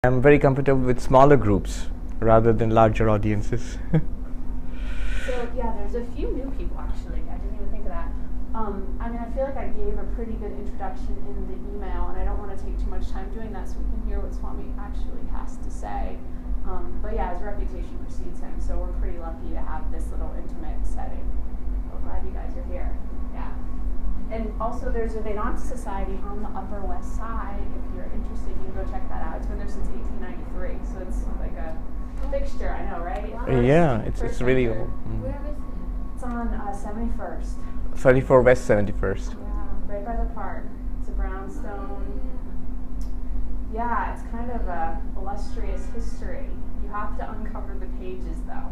I'm very comfortable with smaller groups rather than larger audiences. So yeah, there's a few new people actually. I didn't even think of that. I mean, I feel like I gave a pretty good introduction in the email, and I don't want to take too much time doing that so we can hear what Swami actually has to say. But yeah, his reputation precedes him, so we're pretty lucky to have this little intimate setting. We're glad you guys are here. Yeah. And also there's a Vedanta Society on the Upper West Side. If you're interested, you can go check that out. It's been there since 1893, so it's like a fixture, I know, right? Yeah, it's really old. Where is it? It's on 71st. 34 West 71st. Yeah, right by the park. It's a brownstone. Yeah, it's kind of a illustrious history. You have to uncover the pages, though.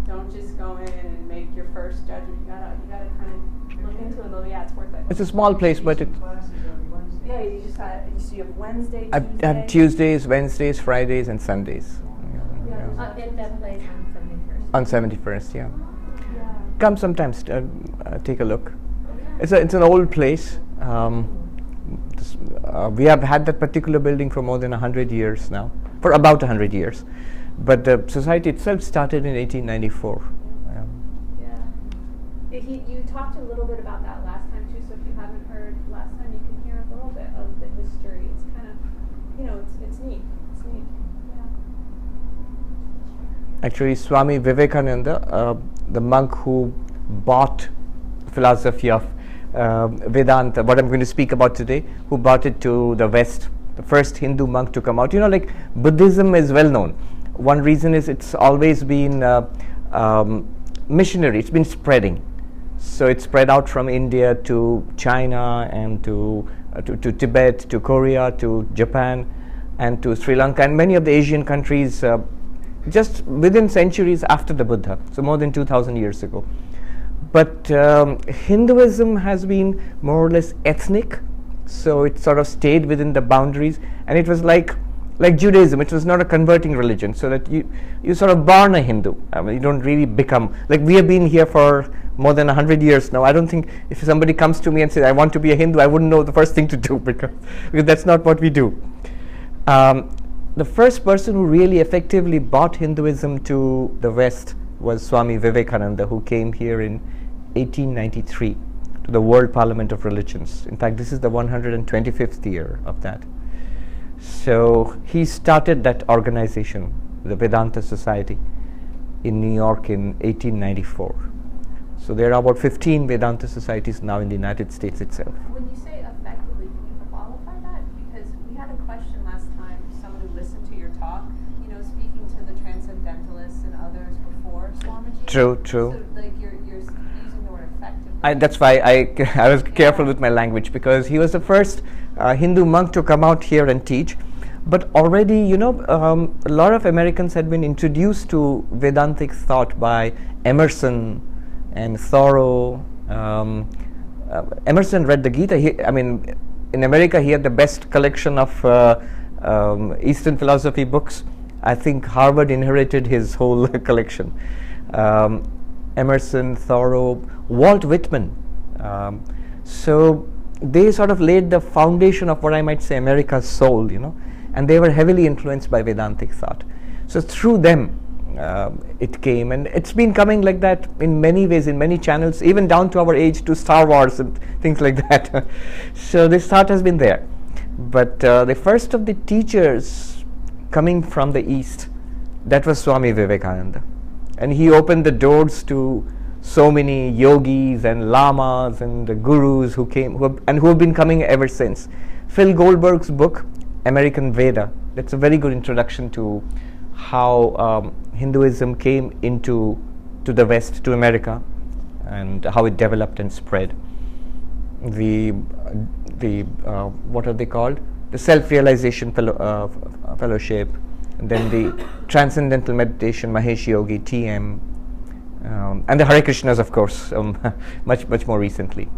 Don't just go in and make your first judgment. You gotta kind of look into it a little. Yeah, it's worth it. It's a small place, but it. Yeah, you just got. You have Wednesday, I Tuesday. have Tuesdays, Wednesdays, Fridays, and Sundays. In that place On on 71st. 71st, yeah. Yeah. Come sometimes, take a look. It's an old place. We have had that particular building for more than 100 years now, for about 100 years. But the society itself started in 1894. Yeah. You talked a little bit about that last time too, so if you haven't heard last time, you can hear a little bit of the history. It's kind of, it's neat. It's neat. Yeah. Actually, Swami Vivekananda, the monk who bought philosophy of Vedanta, what I'm going to speak about today, who brought it to the West, the first Hindu monk to come out. Like Buddhism is well known. One reason is it's always been missionary, it's been spreading. So it spread out from India to China and to Tibet, to Korea, to Japan, and to Sri Lanka, and many of the Asian countries just within centuries after the Buddha, so more than 2,000 years ago. But Hinduism has been more or less ethnic, so it sort of stayed within the boundaries, and it was like Judaism. It was not a converting religion, so that you sort of born a Hindu. I mean, you don't really become, like we have been here for more than 100 years now. I don't think if somebody comes to me and says, I want to be a Hindu, I wouldn't know the first thing to do because that's not what we do. The first person who really effectively brought Hinduism to the West was Swami Vivekananda, who came here in 1893 to the World Parliament of Religions. In fact, this is the 125th year of that. So he started that organization, the Vedanta Society, in New York in 1894. So there are about 15 Vedanta societies now in the United States itself. When you say effectively, can you qualify that? Because we had a question last time, someone who listened to your talk, speaking to the transcendentalists and others before Swamiji. True. So like you're using the word effectively. That's why I was careful with my language, because he was the first Hindu monk to come out here and teach. But already, a lot of Americans had been introduced to Vedantic thought by Emerson and Thoreau. Emerson read the Gita. In America, he had the best collection of Eastern philosophy books. I think Harvard inherited his whole collection. Emerson, Thoreau, Walt Whitman. So they sort of laid the foundation of what I might say America's soul, and they were heavily influenced by Vedantic thought. So through them, it came, and it's been coming like that in many ways, in many channels, even down to our age, to Star Wars and things like that. So this thought has been there. But the first of the teachers coming from the East, that was Swami Vivekananda. And he opened the doors to so many yogis and lamas and the gurus who have been coming ever since. Phil Goldberg's book, American Veda, that's a very good introduction to how Hinduism came to the West, to America, and how it developed and spread. The what are they called? The Self-Realization Fellowship, and then the Transcendental Meditation, Mahesh Yogi, TM, and the Hare Krishnas, of course, much more recently.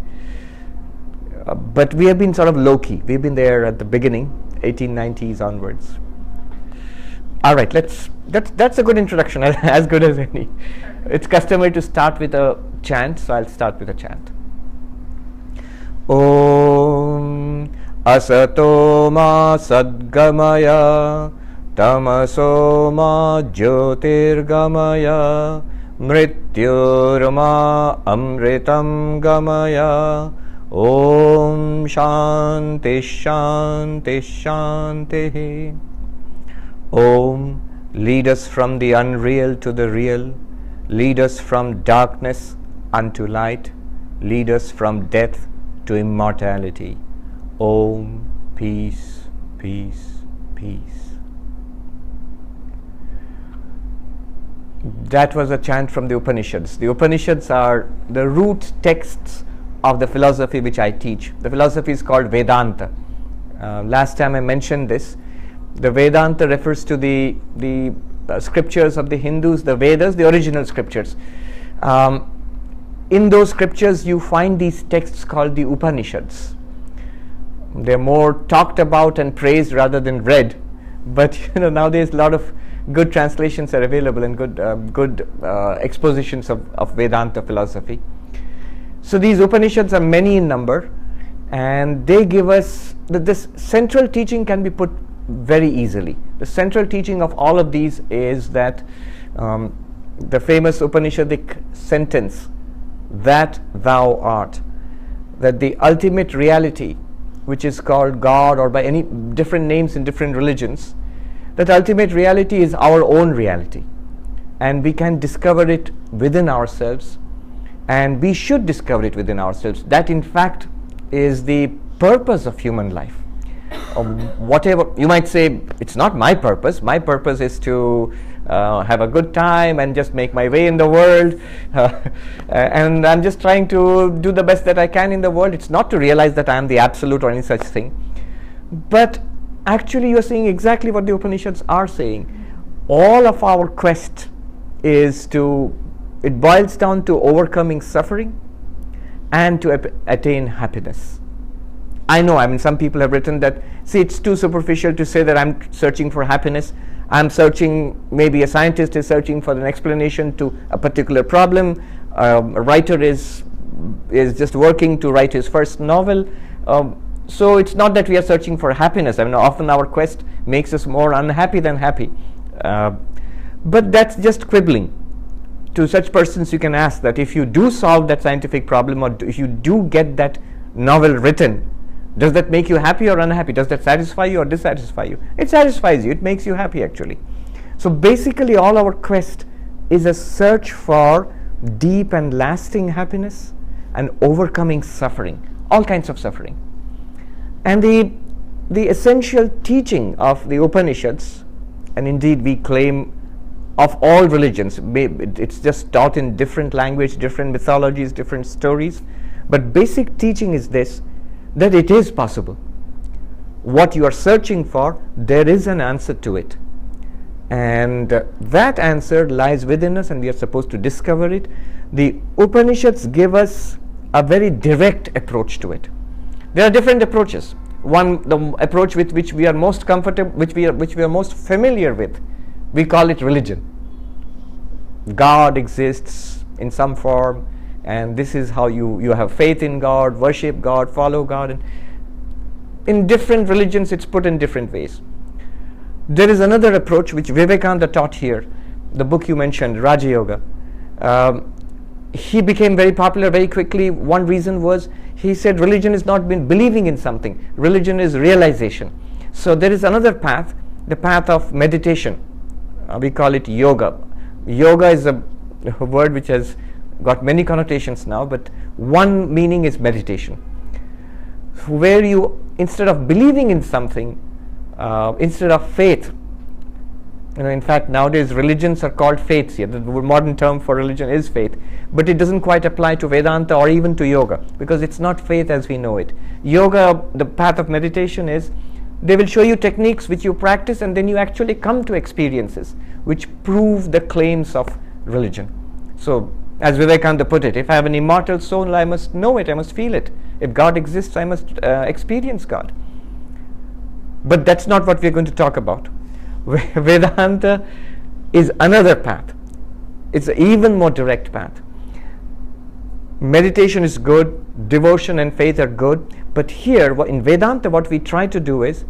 But we have been sort of low-key. We've been there at the beginning, 1890s onwards. All right, that's a good introduction, as good as any. It's customary to start with a chant, so I'll start with a chant. Om Asato Ma Sadgamaya Tamaso ma jyotirgamaya mrityurma amritam gamaya. Om Shanti Shanti Shanti. Om, lead us from the unreal to the real, lead us from darkness unto light, lead us from death to immortality. Om, peace, peace, peace. That was a chant from the Upanishads. The Upanishads are the root texts of the philosophy which I teach. The philosophy is called Vedanta. Last time I mentioned this. The Vedanta refers to the scriptures of the Hindus, the Vedas, the original scriptures. In those scriptures you find these texts called the Upanishads. They're more talked about and praised rather than read, but nowadays a lot of good translations are available and good expositions of Vedanta philosophy. So these Upanishads are many in number, and they give us this central teaching can be put very easily. The central teaching of all of these is that the famous Upanishadic sentence, that thou art, that the ultimate reality, which is called God or by any different names in different religions, that ultimate reality is our own reality, and we can discover it within ourselves, and we should discover it within ourselves. That in fact is the purpose of human life. Whatever you might say, it's not my purpose. My purpose is to have a good time and just make my way in the world, and I'm just trying to do the best that I can in the world. It's not to realize that I am the absolute or any such thing. But actually you're saying exactly what the Upanishads are saying. All of our quest is it boils down to overcoming suffering and to attain happiness. I know, some people have written that, see, it's too superficial to say that I'm searching for happiness. I'm searching, maybe a scientist is searching for an explanation to a particular problem. A writer is just working to write his first novel. So it's not that we are searching for happiness. Often our quest makes us more unhappy than happy. But that's just quibbling. To such persons you can ask that if you do solve that scientific problem, or if you do get that novel written, does that make you happy or unhappy? Does that satisfy you or dissatisfy you? It satisfies you. It makes you happy actually. So basically all our quest is a search for deep and lasting happiness and overcoming suffering, all kinds of suffering. And the essential teaching of the Upanishads, and indeed we claim of all religions, it's just taught in different language, different mythologies, different stories, but basic teaching is this, that it is possible. What you are searching for, there is an answer to it, and that answer lies within us, and we are supposed to discover it. The Upanishads give us a very direct approach to it. There are different approaches. One, the approach with which we are most comfortable, which we are most familiar with, we call it religion. God exists in some form, and this is how you have faith in God, worship God, follow God. And in different religions it's put in different ways. There is another approach which Vivekananda taught here, the book you mentioned, Raja Yoga. He became very popular very quickly. One reason was he said religion is not believing in something, religion is realization. So there is another path, the path of meditation. We call it yoga. Yoga is a word which has got many connotations now, but one meaning is meditation, where you, instead of believing in something, instead of faith, in fact nowadays religions are called faiths here. The modern term for religion is faith, but it doesn't quite apply to Vedanta or even to yoga, because it's not faith as we know it. Yoga, the path of meditation is, they will show you techniques which you practice, and then you actually come to experiences which prove the claims of religion. So as Vivekananda put it, if I have an immortal soul, I must know it, I must feel it. If God exists, I must experience God. But that's not what we're going to talk about. Vedanta is another path. It's an even more direct path. Meditation is good, devotion and faith are good, but here in Vedanta what we try to do is,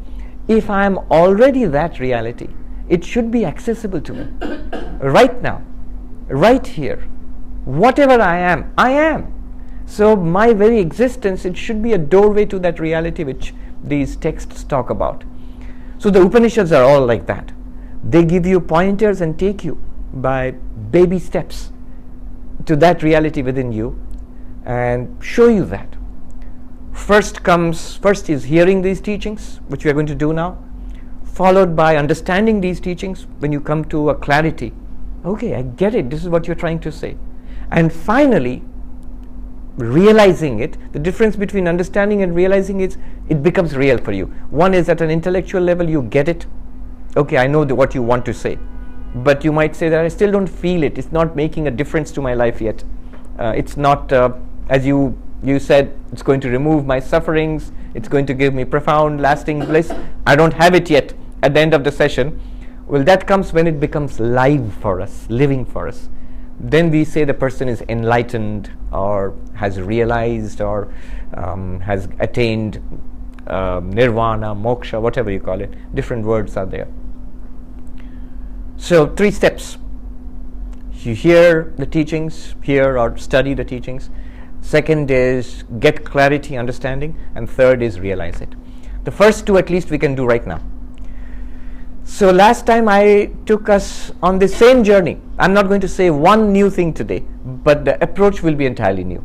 if I am already that reality, it should be accessible to me. Right now, right here. Whatever I am, I am. So my very existence, it should be a doorway to that reality which these texts talk about. So the Upanishads are all like that. They give you pointers and take you by baby steps to that reality within you and show you that. First is hearing these teachings, which we are going to do now, followed by understanding these teachings when you come to a clarity. Okay, I get it, this is what you're trying to say. And finally, realizing it. The difference between understanding and realizing is it becomes real for you. One is at an intellectual level, you get it. Okay, I know what you want to say. But you might say that I still don't feel it. It's not making a difference to my life yet. It's not, as you said, it's going to remove my sufferings. It's going to give me profound, lasting bliss. I don't have it yet at the end of the session. Well, that comes when it becomes live for us, living for us. Then we say the person is enlightened or has realized or has attained nirvana, moksha, whatever you call it. Different words are there. So 3 steps. You hear the teachings, hear or study the teachings. Second is get clarity, understanding. And third is realize it. The first 2 at least we can do right now. So last time I took us on the same journey. I'm not going to say one new thing today, but the approach will be entirely new.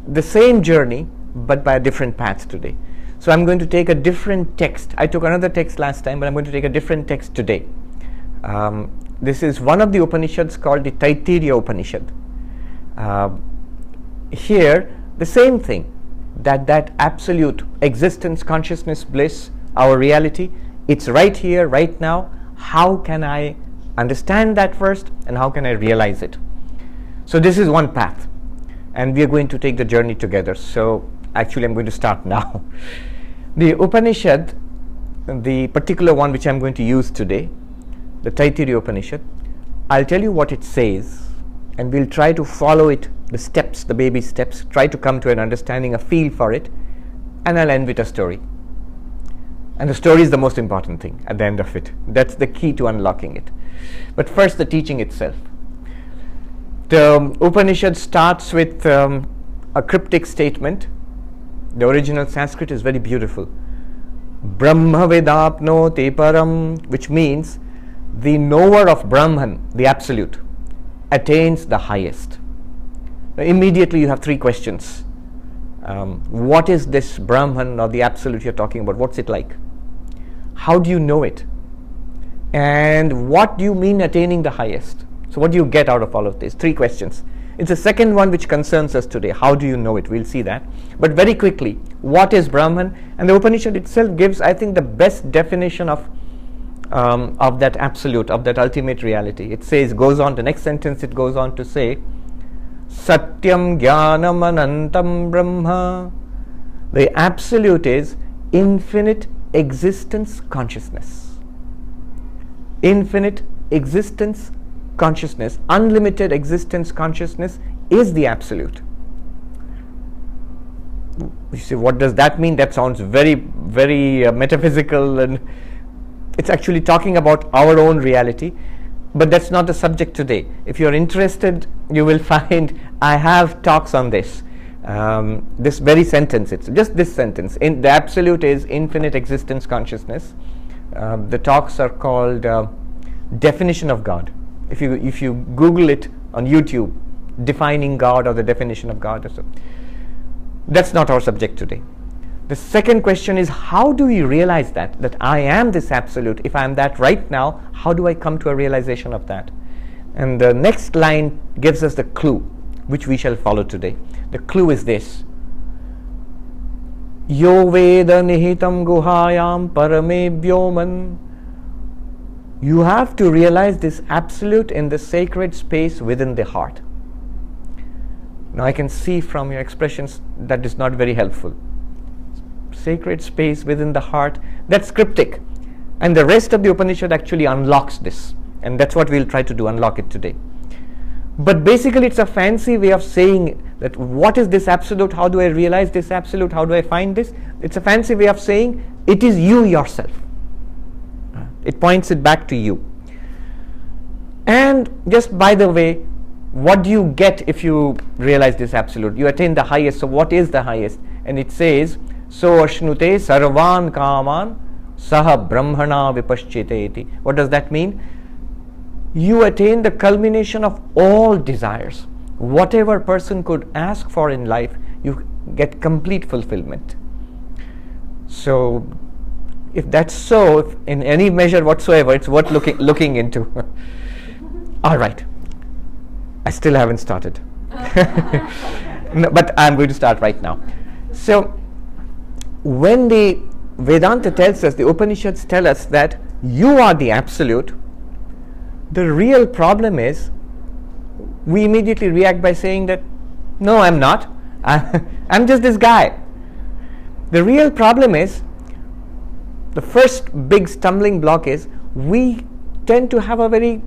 The same journey, but by a different path today. So I'm going to take a different text. I took another text last time, but I'm going to take a different text today. This is one of the Upanishads called the Taittiriya Upanishad. Here, the same thing, that absolute existence, consciousness, bliss, our reality, it's right here, right now. How can I understand that first, and how can I realize it? So this is one path, and we are going to take the journey together. So actually I'm going to start now. The Upanishad, the particular one which I'm going to use today, the Taittiriya Upanishad, I'll tell you what it says, and we'll try to follow it, the steps, the baby steps, try to come to an understanding, a feel for it, and I'll end with a story. And the story is the most important thing at the end of it. That's the key to unlocking it. But first, the teaching itself. The Upanishad starts with a cryptic statement. The original Sanskrit is very beautiful. Brahma vedapnoti param, which means the knower of Brahman, the Absolute, attains the highest. Now, immediately you have 3 questions. What is this Brahman or the Absolute you're talking about? What's it like? How do you know it? And what do you mean attaining the highest? So what do you get out of all of this? 3 questions. It's the second one which concerns us today. How do you know it? We'll see that. But very quickly, what is Brahman? And the Upanishad itself gives, I think, the best definition of that absolute, of that ultimate reality. It says, goes on, the next sentence it goes on to say, Satyam Jnanam Anantam Brahma. The absolute is infinite existence consciousness. Infinite existence consciousness, unlimited existence consciousness is the absolute. You see, what does that mean? That sounds very, very metaphysical, and it's actually talking about our own reality. But that's not the subject today. If you're interested, you will find I have talks on this. This very sentence, it's just this sentence. The absolute is infinite existence consciousness. The talks are called Definition of God. If you Google it on YouTube, defining God or the definition of God, or so. That's not our subject today. The second question is, how do we realize that I am this absolute? If I am that right now, how do I come to a realization of that? And the next line gives us the clue, which we shall follow today. The clue is this: Yo Veda Nihitam Guhayam Parame Vyoman. You have to realize this absolute in the sacred space within the heart. Now I can see from your expressions that is not very helpful. Sacred space within the heart, that's cryptic. And the rest of the Upanishad actually unlocks this. And that's what we'll try to do, unlock it today. But basically it's a fancy way of saying that what is this absolute? How do I realize this absolute? How do I find this? It's a fancy way of saying it is you yourself. It points it back to you. And just by the way, what do you get if you realize this absolute? You attain the highest. So what is the highest? And it says, so ashnute sarvan kaman saha brahmana vipaschite iti. What does that mean? You attain the culmination of all desires. Whatever person could ask for in life, you get complete fulfillment. So if that's so, if in any measure whatsoever, it's worth looking into. All right. I still haven't started. No, but I'm going to start right now. So when the Vedanta tells us, the Upanishads tell us that you are the absolute, the real problem is we immediately react by saying that, no, I'm not. I'm just this guy. The real problem is, the first big stumbling block is, we tend to have a very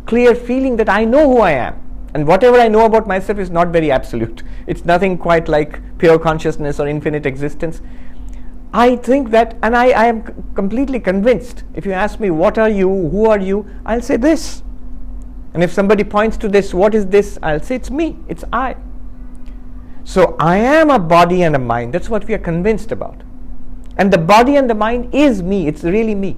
clear feeling that I know who I am. And whatever I know about myself is not very absolute. It's nothing quite like pure consciousness or infinite existence. I think that, and I am completely convinced, if you ask me, what are you, who are you, I'll say this. And if somebody points to this, what is this? I'll say it's me, it's I. So I am a body and a mind. That's what we are convinced about. And the body and the mind is me, it's really me.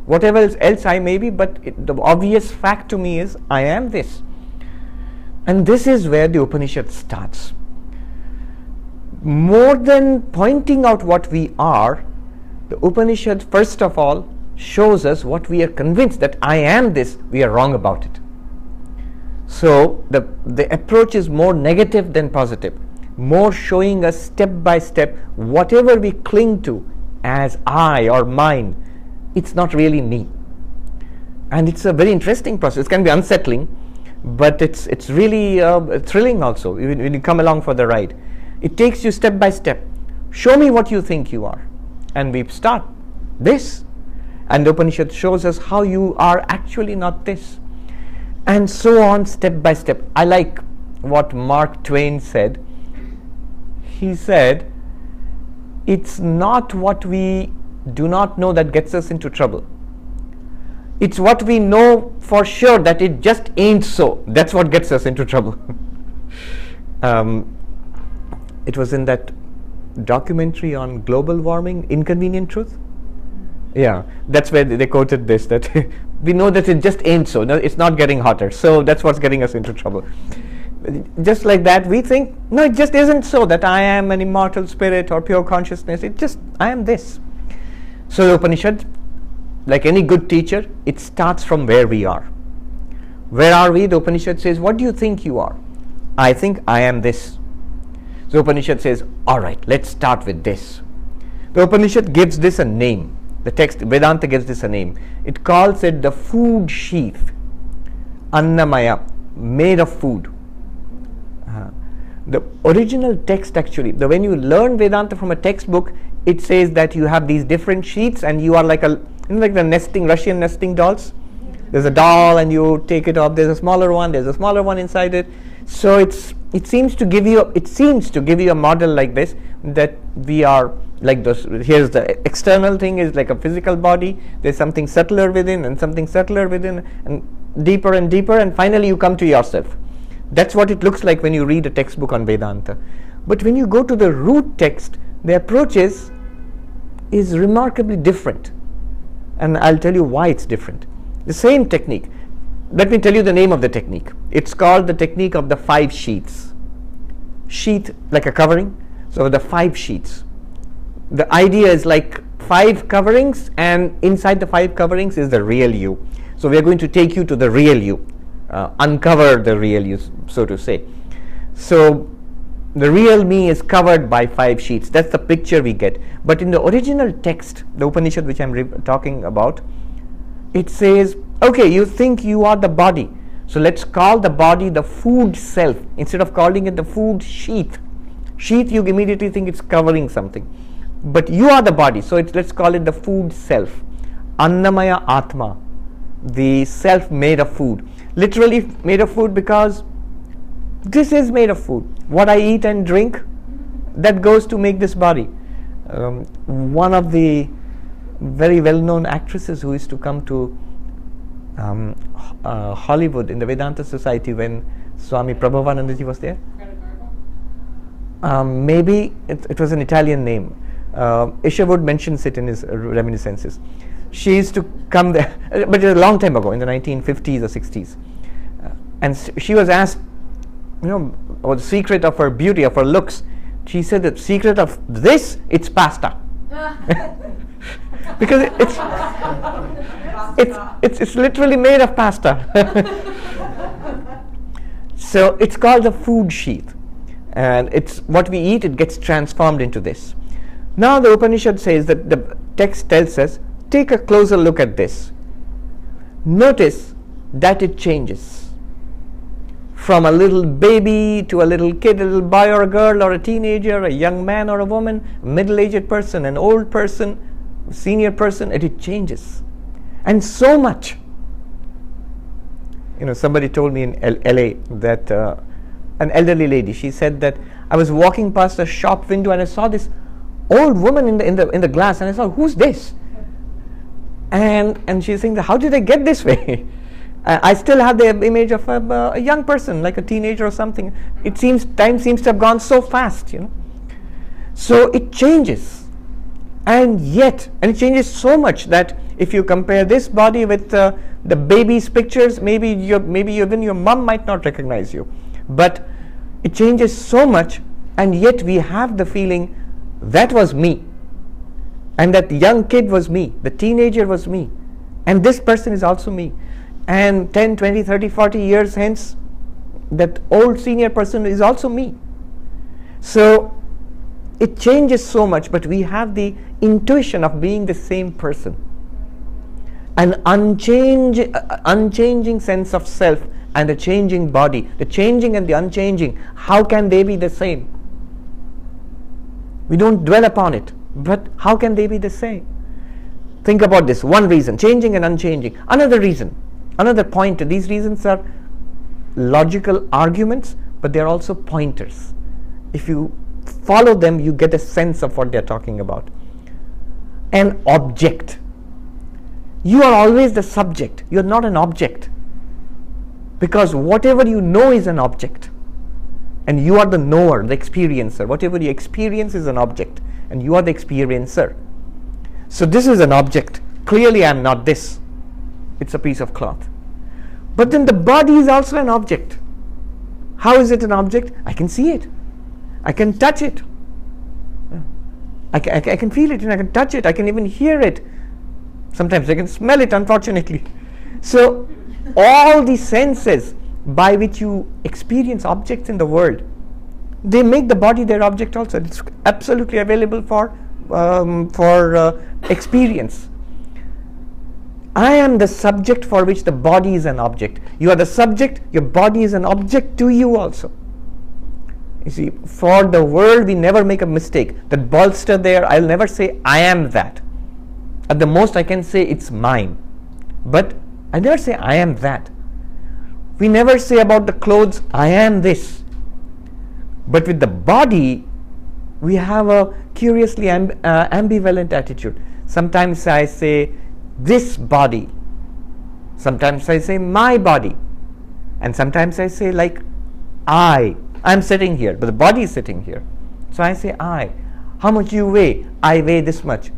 Whatever else I may be, but the obvious fact to me is I am this. And this is where the Upanishad starts. More than pointing out what we are, the Upanishad first of all shows us what we are convinced that I am this, we are wrong about it. So the approach is more negative than positive, more showing us step by step whatever we cling to as I or mine, it's not really me. And it's a very interesting process. It can be unsettling, but it's really thrilling also when you come along for the ride. It takes you step by step. Show me what you think you are. And we start this. And the Upanishad shows us how you are actually not this. And so on, step by step. I like what Mark Twain said. He said, it's not what we do not know that gets us into trouble. It's what we know for sure that it just ain't so. That's what gets us into trouble. It was in that documentary on global warming, Inconvenient Truth. Yeah, that's where they quoted this, that we know that it just ain't so. No, it's not getting hotter. So that's what's getting us into trouble. Just like that, we think, no, it just isn't so that I am an immortal spirit or pure consciousness. It just, I am this. So the Upanishad, like any good teacher, it starts from where we are. Where are we? The Upanishad says, what do you think you are? I think I am this. The Upanishad says, all right, let's start with this. The Upanishad gives this a name. The text, Vedanta gives this a name. It calls it the food sheath. Annamaya, made of food. The original text actually, when you learn Vedanta from a textbook, it says that you have these different sheets and you are like the Russian nesting dolls. There's a doll and you take it off, there's a smaller one inside it. So it seems to give you a model like this, that we are like those. Here's the external thing is like a physical body, there's something subtler within and something subtler within and deeper, and finally you come to yourself. That's what it looks like when you read a textbook on Vedanta. But when you go to the root text, the approach is remarkably different. And I'll tell you why it's different. The same technique. Let me tell you the name of the technique. It's called the technique of the 5 sheets. Sheet like a covering. So the 5 sheets. The idea is like 5 coverings, and inside the 5 coverings is the real you. So we are going to take you to the real you. Uncover the real you, so to say. So the real me is covered by 5 sheets. That's the picture we get. But in the original text, the Upanishad which I'm talking about, it says, okay, you think you are the body. So let's call the body the food self instead of calling it the food sheath. Sheath, you immediately think it's covering something. But you are the body, so let's call it the food self. Annamaya Atma, the self made of food. Literally made of food because this is made of food. What I eat and drink, that goes to make this body. One of the very well-known actresses who used to come to Hollywood in the Vedanta Society when Swami Prabhavanandaji was there. Maybe it was an Italian name. Isherwood mentions it in his reminiscences. She used to come there, but it was a long time ago, in the 1950s or 60s. And she was asked, about the secret of her beauty, of her looks. She said the secret of this, it's pasta. Because it's literally made of pasta. So it's called the food sheath, and it's what we eat, it gets transformed into this. Now the Upanishad says that the text tells us, take a closer look at this. Notice that it changes from a little baby to a little kid, a little boy or a girl or a teenager, a young man or a woman, a middle-aged person, an old person, a senior person, and it changes. And so much. Somebody told me in LA that an elderly lady, she said that I was walking past a shop window and I saw this old woman in the glass, and I thought, who's this? And she's saying, how did I get this way? I still have the image of a young person, like a teenager or something. Time seems to have gone so fast, So it changes, and it changes so much that if you compare this body with the baby's pictures, maybe even your mom might not recognize you. But it changes so much, and yet we have the feeling that was me, and that young kid was me, the teenager was me, and this person is also me. And 10, 20, 30, 40 years hence, that old senior person is also me. So it changes so much, but we have the intuition of being the same person. An unchanging sense of self and a changing body. The changing and the unchanging, how can they be the same? We don't dwell upon it, but how can they be the same? Think about this. One reason, changing and unchanging. Another reason, another pointer. These reasons are logical arguments, but they are also pointers. If you follow them, you get a sense of what they are talking about. An object. You are always the subject. You are not an object. Because whatever you know is an object. And you are the knower, the experiencer. Whatever you experience is an object. And you are the experiencer. So this is an object. Clearly I am not this. It's a piece of cloth. But then the body is also an object. How is it an object? I can see it. I can touch it. I can feel it and I can touch it. I can even hear it. Sometimes I can smell it, unfortunately. So all the senses by which you experience objects in the world, they make the body their object also. It's absolutely available for experience. I am the subject for which the body is an object. You are the subject, your body is an object to you also. You see, for the world we never make a mistake. That bolster there, I'll never say I am that. At the most I can say it's mine. But I never say I am that. We never say about the clothes, I am this. But with the body, we have a curiously ambivalent attitude. Sometimes I say this body. Sometimes I say my body. And sometimes I say like I'm sitting here, but the body is sitting here. So I say I. How much you weigh? I weigh this much.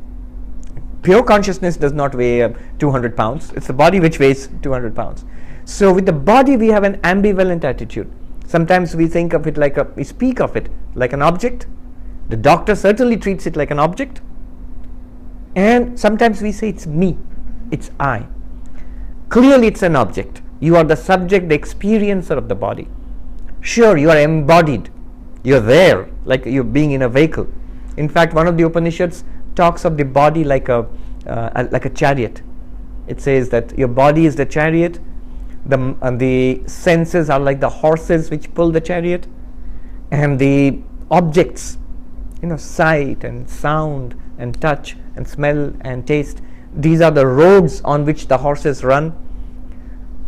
Pure consciousness does not weigh 200 pounds. It's the body which weighs 200 pounds. So with the body we have an ambivalent attitude. Sometimes we think of it we speak of it like an object. The doctor certainly treats it like an object. And sometimes we say it's me, it's I. Clearly it's an object. You are the subject, the experiencer of the body. Sure, you are embodied. You're there, like you're being in a vehicle. In fact, one of the Upanishads talks of the body like a chariot. It says that your body is the chariot, the senses are like the horses which pull the chariot, and the objects, sight and sound and touch and smell and taste, these are the roads on which the horses run.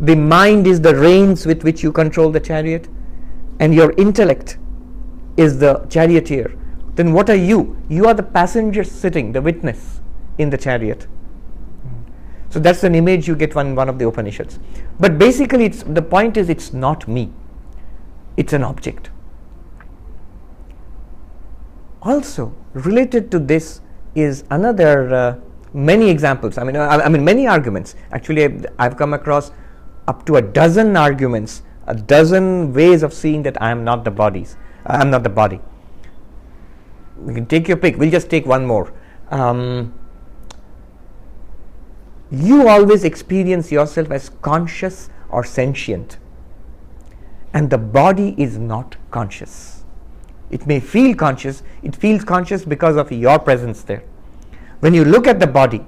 The mind is the reins with which you control the chariot, and your intellect is the charioteer. Then what are you? You are the passenger sitting, the witness. in the chariot. So that's an image you get one of the Upanishads. But basically, the point is, it's not me. It's an object. Also, related to this is another many examples. I mean, many arguments. Actually, I've come across up to a dozen arguments, a dozen ways of seeing that I am not the bodies. I am not the body. You can take your pick. We'll just take one more. You always experience yourself as conscious or sentient, and the body is not conscious. It may feel conscious. It feels conscious because of your presence there. When you look at the body,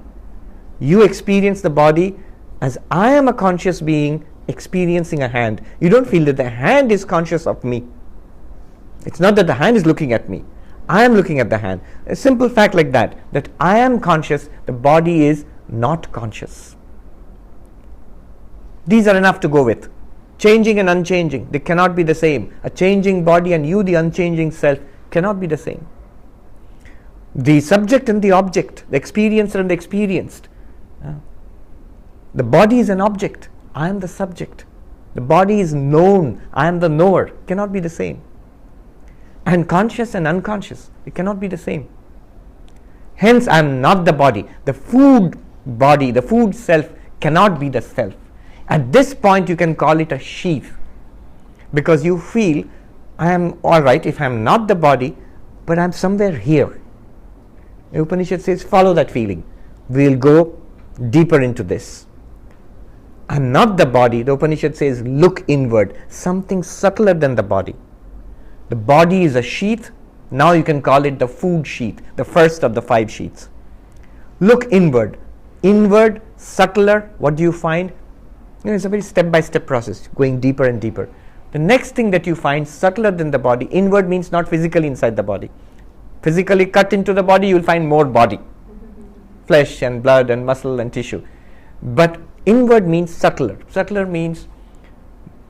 you experience the body as I am a conscious being experiencing a hand. You don't feel that the hand is conscious of me. It's not that the hand is looking at me. I am looking at the hand. A simple fact like that I am conscious, the body is not conscious. These are enough to go with. Changing and unchanging, they cannot be the same. A changing body and you, the unchanging self, cannot be the same. The subject and the object, the experiencer and the experienced. The body is an object, I am the subject. The body is known, I am the knower, cannot be the same. And conscious and unconscious, it cannot be the same. Hence, I am not the body. The food body, the food self cannot be the self. At this point, you can call it a sheath, because you feel I am all right if I am not the body, but I am somewhere here. The Upanishad says, follow that feeling. We'll go deeper into this. I am not the body. The Upanishad says, look inward, something subtler than the body. The body is a sheath. Now you can call it the food sheath, the first of the 5 sheaths. Look inward. Inward, subtler, what do you find? It's a very step-by-step process, going deeper and deeper. The next thing that you find subtler than the body, inward means not physically inside the body. Physically cut into the body, you will find more body. Flesh and blood and muscle and tissue. But inward means subtler. Subtler means,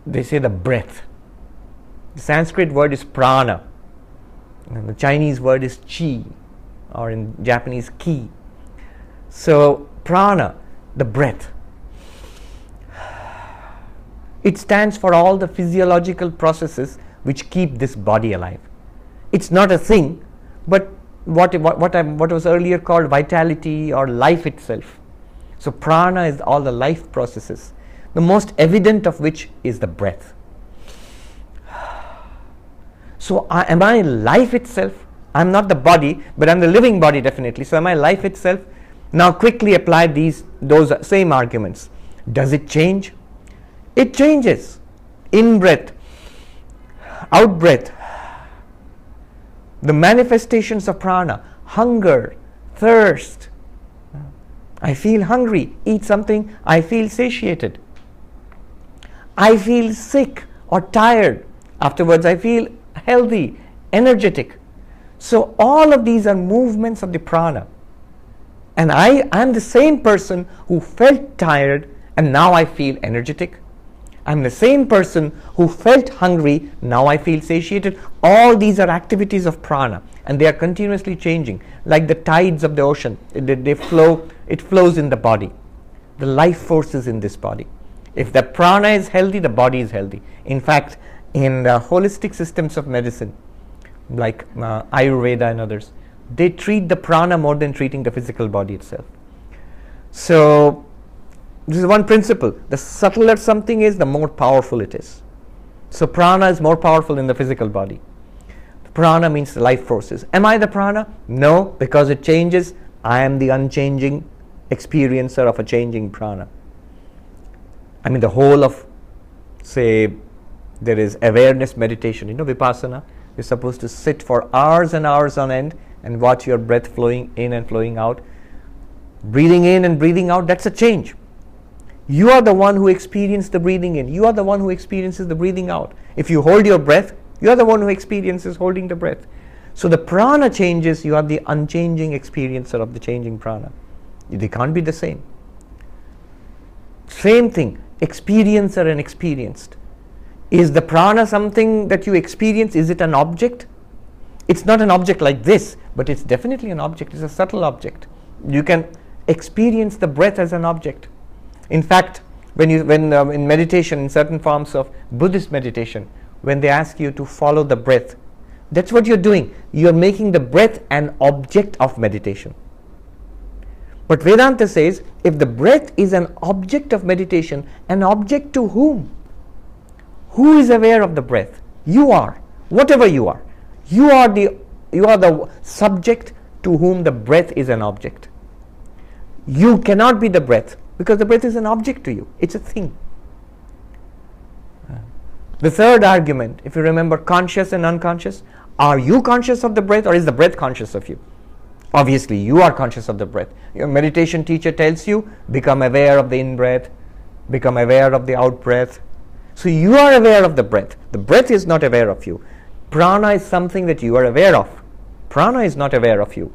they say, the breath. The Sanskrit word is prana. And the Chinese word is chi, or in Japanese, ki. So, prana, the breath. It stands for all the physiological processes which keep this body alive. It's not a thing, but what was earlier called vitality or life itself. So prana is all the life processes, the most evident of which is the breath. So am I life itself? I'm not the body, but I'm the living body definitely. So am I life itself? Now quickly apply those same arguments. Does it change? It changes. In breath, out breath. The manifestations of prana, hunger, thirst. I feel hungry, eat something, I feel satiated. I feel sick or tired. Afterwards, I feel healthy, energetic. So all of these are movements of the prana. And I am the same person who felt tired and now I feel energetic. I'm the same person who felt hungry, now I feel satiated. All these are activities of prana and they are continuously changing. Like the tides of the ocean, they flow, it flows in the body. The life forces in this body. If the prana is healthy, the body is healthy. In fact, in the holistic systems of medicine, like Ayurveda and others, they treat the prana more than treating the physical body itself. So, this is one principle. The subtler something is, the more powerful it is. So prana is more powerful in the physical body. The prana means the life forces. Am I the prana? No, because it changes. I am the unchanging experiencer of a changing prana. I mean the whole of, say, there is awareness meditation. Vipassana. You're supposed to sit for hours and hours on end and watch your breath flowing in and flowing out. Breathing in and breathing out, that's a change. You are the one who experiences the breathing in. You are the one who experiences the breathing out. If you hold your breath, you are the one who experiences holding the breath. So the prana changes, you are the unchanging experiencer of the changing prana. They can't be the same. Same thing, experiencer and experienced. Is the prana something that you experience? Is it an object? It's not an object like this, but it's definitely an object. It's a subtle object. You can experience the breath as an object. In fact, when in meditation, in certain forms of Buddhist meditation, when they ask you to follow the breath, that's what you're doing. You're making the breath an object of meditation. But Vedanta says, if the breath is an object of meditation, an object to whom? Who is aware of the breath? You are. Whatever you are. You are the subject to whom the breath is an object. You cannot be the breath, because the breath is an object to you. It's a thing. The third argument, if you remember conscious and unconscious, are you conscious of the breath, or is the breath conscious of you? Obviously, you are conscious of the breath. Your meditation teacher tells you, become aware of the in-breath, become aware of the out-breath. So you are aware of the breath. The breath is not aware of you. Prana is something that you are aware of. Prana is not aware of you.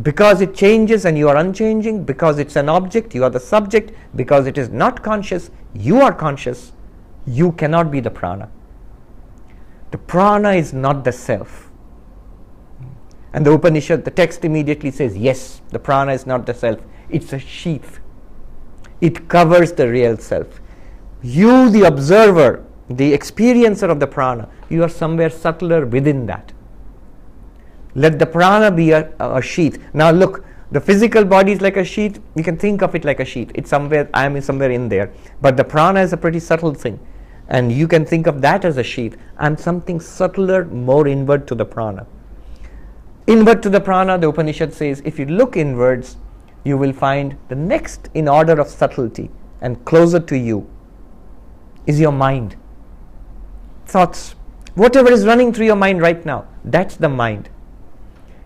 Because it changes and you are unchanging, because it's an object, you are the subject, because it is not conscious, you are conscious, you cannot be the prana. The prana is not the self. And the Upanishad, the text immediately says, yes, the prana is not the self. It's a sheath. It covers the real self. You, the observer, the experiencer of the prana, you are somewhere subtler within that. Let the prana be a sheath. Now look, the physical body is like a sheath. You can think of it like a sheath. It's somewhere, I am somewhere in there. But the prana is a pretty subtle thing. And you can think of that as a sheath. I'm something subtler, more inward to the prana. Inward to the prana, the Upanishad says, if you look inwards, you will find the next in order of subtlety and closer to you is your mind. Thoughts. Whatever is running through your mind right now, that's the mind.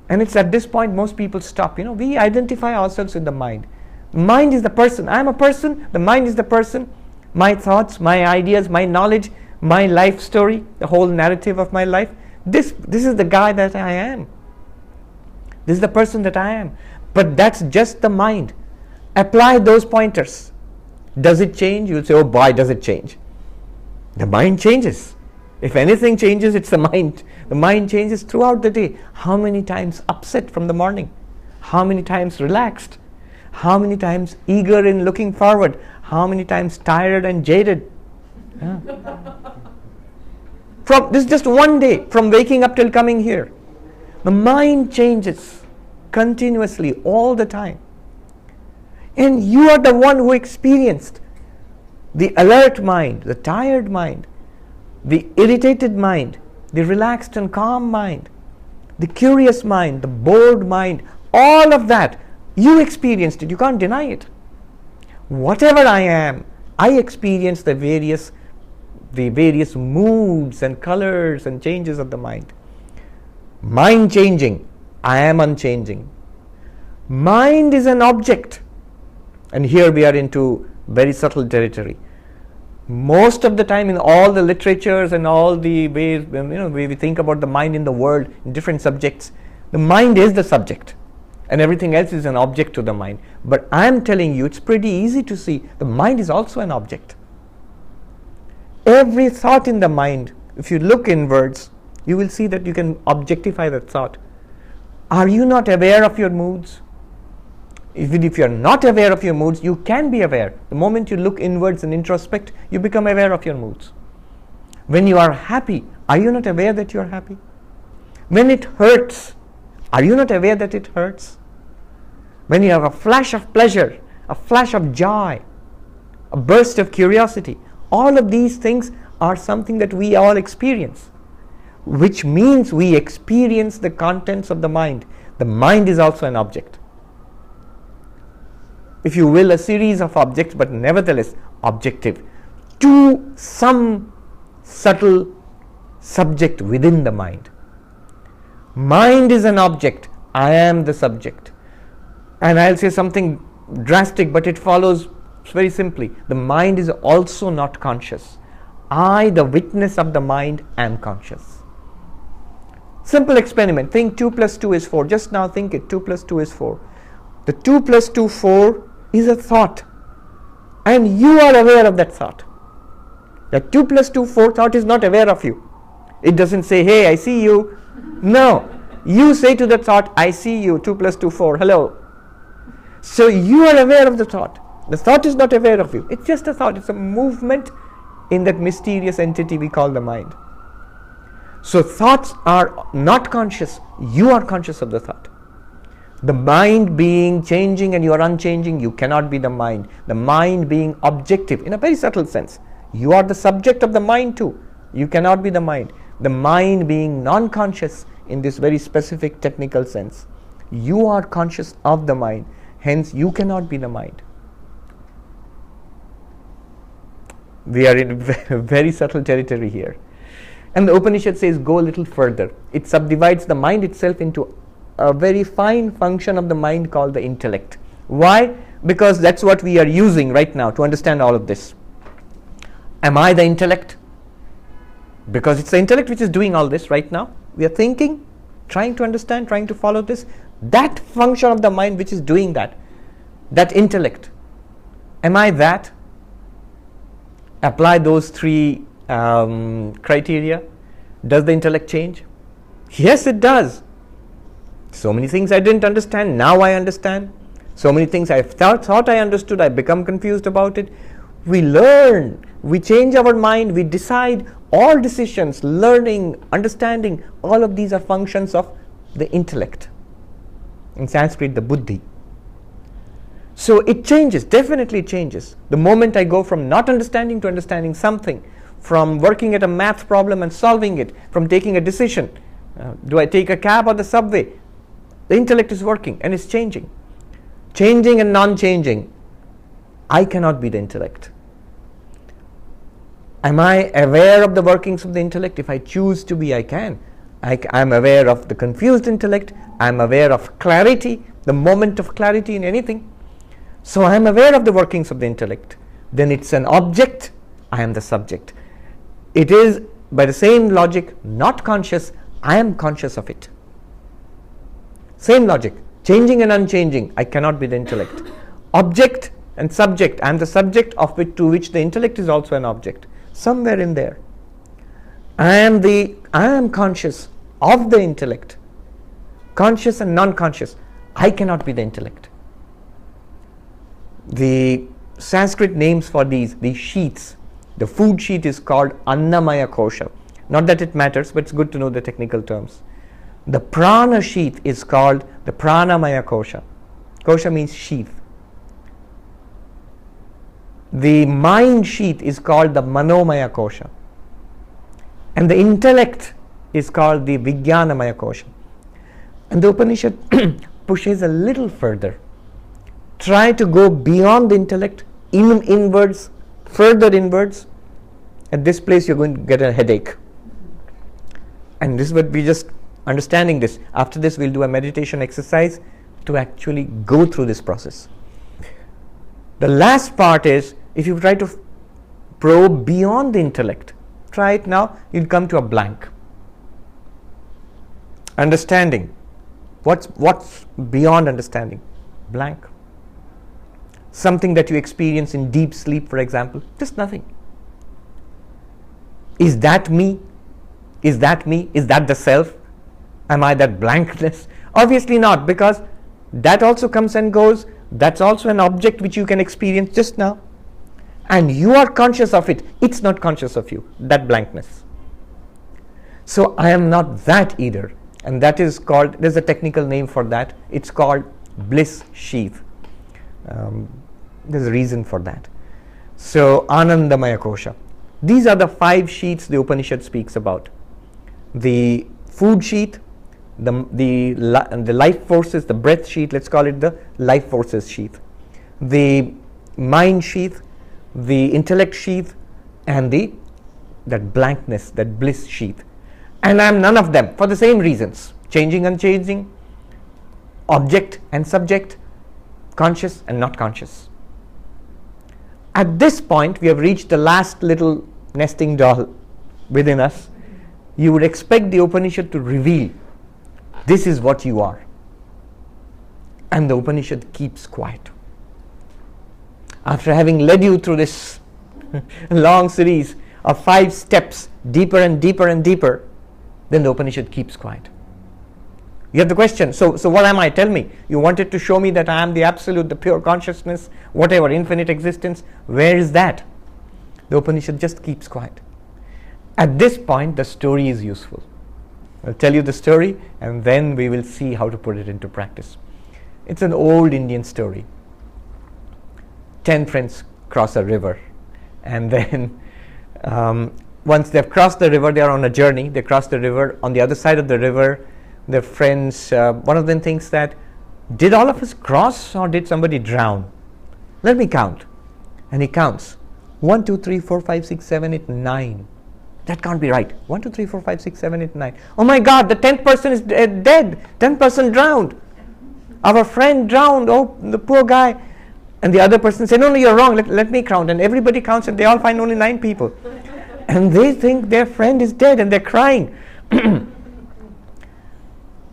And it's at this point most people stop. We identify ourselves with the mind. Mind is the person. I am a person. The mind is the person. My thoughts, my ideas, my knowledge, my life story, the whole narrative of my life. This is the guy that I am. This is the person that I am. But that's just the mind. Apply those pointers. Does it change? You'll say, oh boy, does it change? The mind changes. If anything changes, it's the mind. The mind changes throughout the day. How many times upset from the morning? How many times relaxed? How many times eager in looking forward? How many times tired and jaded? Yeah. This is just one day, from waking up till coming here. The mind changes continuously all the time. And you are the one who experienced the alert mind, the tired mind, the irritated mind, the relaxed and calm mind, the curious mind, the bored mind, all of that. You experienced it. You can't deny it. Whatever I am, I experience the various moods and colors and changes of the mind. Mind changing, I am unchanging. Mind is an object. And here we are into very subtle territory. Most of the time in all the literatures and all the ways we think about the mind in the world, in different subjects, the mind is the subject. And everything else is an object to the mind. But I am telling you, it's pretty easy to see the mind is also an object. Every thought in the mind, if you look inwards, you will see that you can objectify that thought. Are you not aware of your moods? Even if you are not aware of your moods, you can be aware. The moment you look inwards and introspect, you become aware of your moods. When you are happy, are you not aware that you are happy? When it hurts, are you not aware that it hurts? When you have a flash of pleasure, a flash of joy, a burst of curiosity, all of these things are something that we all experience, which means we experience the contents of the mind. The mind is also an object. If you will, a series of objects, but nevertheless objective to some subtle subject within the mind. Mind is an object, I am the subject. And I'll say something drastic, but it follows very simply. The mind is also not conscious. I, the witness of the mind, am conscious. Simple experiment. Think 2 plus 2 is 4. Just now think it. 2 plus 2 is 4. The 2 plus 2, 4 is a thought. And you are aware of that thought. That 2 plus 2, 4 thought is not aware of you. It doesn't say, hey, I see you. No. You say to the thought, I see you. 2 plus 2, 4. Hello. So you are aware of the thought. The thought is not aware of you. It's just a thought. It's a movement in that mysterious entity we call the mind. So thoughts are not conscious. You are conscious of the thought. The mind being changing and you are unchanging, you cannot be the mind. The mind being objective in a very subtle sense. You are the subject of the mind too. You cannot be the mind. The mind being non-conscious in this very specific technical sense. You are conscious of the mind. Hence, you cannot be the mind. We are in very subtle territory here. And the Upanishad says, go a little further. It subdivides the mind itself into a very fine function of the mind called the intellect. Why? Because that's what we are using right now to understand all of this. Am I the intellect? Because it's the intellect which is doing all this right now. We are thinking, trying to understand, trying to follow this. That function of the mind which is doing that intellect. Am I that? Apply those three criteria. Does the intellect change? Yes, it does. So many things I didn't understand, now I understand. So many things I thought I understood, I become confused about it. We learn, we change our mind, we decide. All decisions, learning, understanding, all of these are functions of the intellect. In Sanskrit, the buddhi. So it changes, definitely changes. The moment I go from not understanding to understanding something, from working at a math problem and solving it, from taking a decision, do I take a cab or the subway? The intellect is working and it's changing. Changing and non-changing. I cannot be the intellect. Am I aware of the workings of the intellect? If I choose to be, I can. I'm aware of the confused intellect. I'm aware of clarity, the moment of clarity in anything. So I am aware of the workings of the intellect. Then it's an object. I am the subject. It is, by the same logic, not conscious. I am conscious of it. Same logic. Changing and unchanging. I cannot be the intellect. Object and subject. I am the subject of it to which the intellect is also an object. Somewhere in there. I am conscious of the intellect. Conscious and non-conscious. I cannot be the intellect. The Sanskrit names for these sheaths. The food sheath is called Annamaya Kosha. Not that it matters, but it's good to know the technical terms. The Prana sheath is called the Pranamaya Kosha. Kosha means sheath. The mind sheath is called the Manomaya Kosha. And the intellect is called the Vijnanamaya Kosha. And the Upanishad pushes a little further. Try to go beyond the intellect, inwards, further inwards. At this place you're going to get a headache. And this is what we just understanding this. After this we'll do a meditation exercise to actually go through this process. The last part is, if you try to probe beyond the intellect, try it now, you'll come to a blank. Understanding. What's beyond understanding? Blank. Something that you experience in deep sleep, for example, just nothing. Is that me? Is that me? Is that the self? Am I that blankness? Obviously not, because that also comes and goes. That's also an object which you can experience just now. And you are conscious of it. It's not conscious of you, that blankness. So I am not that either. And that is called, there's a technical name for that. It's called bliss sheath. There's a reason for that. So Anandamaya Kosha. These are the 5 sheaths the Upanishad speaks about. The food sheath, the life forces, the breath sheath, let's call it the life forces sheath. The mind sheath, the intellect sheath, and that blankness, that bliss sheath. And I am none of them for the same reasons. Changing, unchanging, object and subject, conscious and not conscious. At this point, we have reached the last little nesting doll within us. You would expect the Upanishad to reveal, this is what you are. And the Upanishad keeps quiet. After having led you through this long series of 5 steps, deeper and deeper and deeper, then the Upanishad keeps quiet. You have the question, so what am I? Tell me. You wanted to show me that I am the absolute, the pure consciousness, whatever, infinite existence. Where is that? The Upanishad just keeps quiet. At this point, the story is useful. I'll tell you the story and then we will see how to put it into practice. It's an old Indian story. 10 friends cross a river, and then once they've crossed the river, they are on a journey. They cross the river. On the other side of the river, their friends, one of them thinks that, did all of us cross or did somebody drown? Let me count. And he counts. 1, 2, 3, 4, 5, 6, 7, 8, 9. That can't be right. 1, 2, 3, 4, 5, 6, 7, 8, 9. Oh my God, the 10th person is dead. 10th person drowned. Our friend drowned. Oh, the poor guy. And the other person said, no, you're wrong. Let me count. And everybody counts and they all find only 9 people. And they think their friend is dead and they're crying.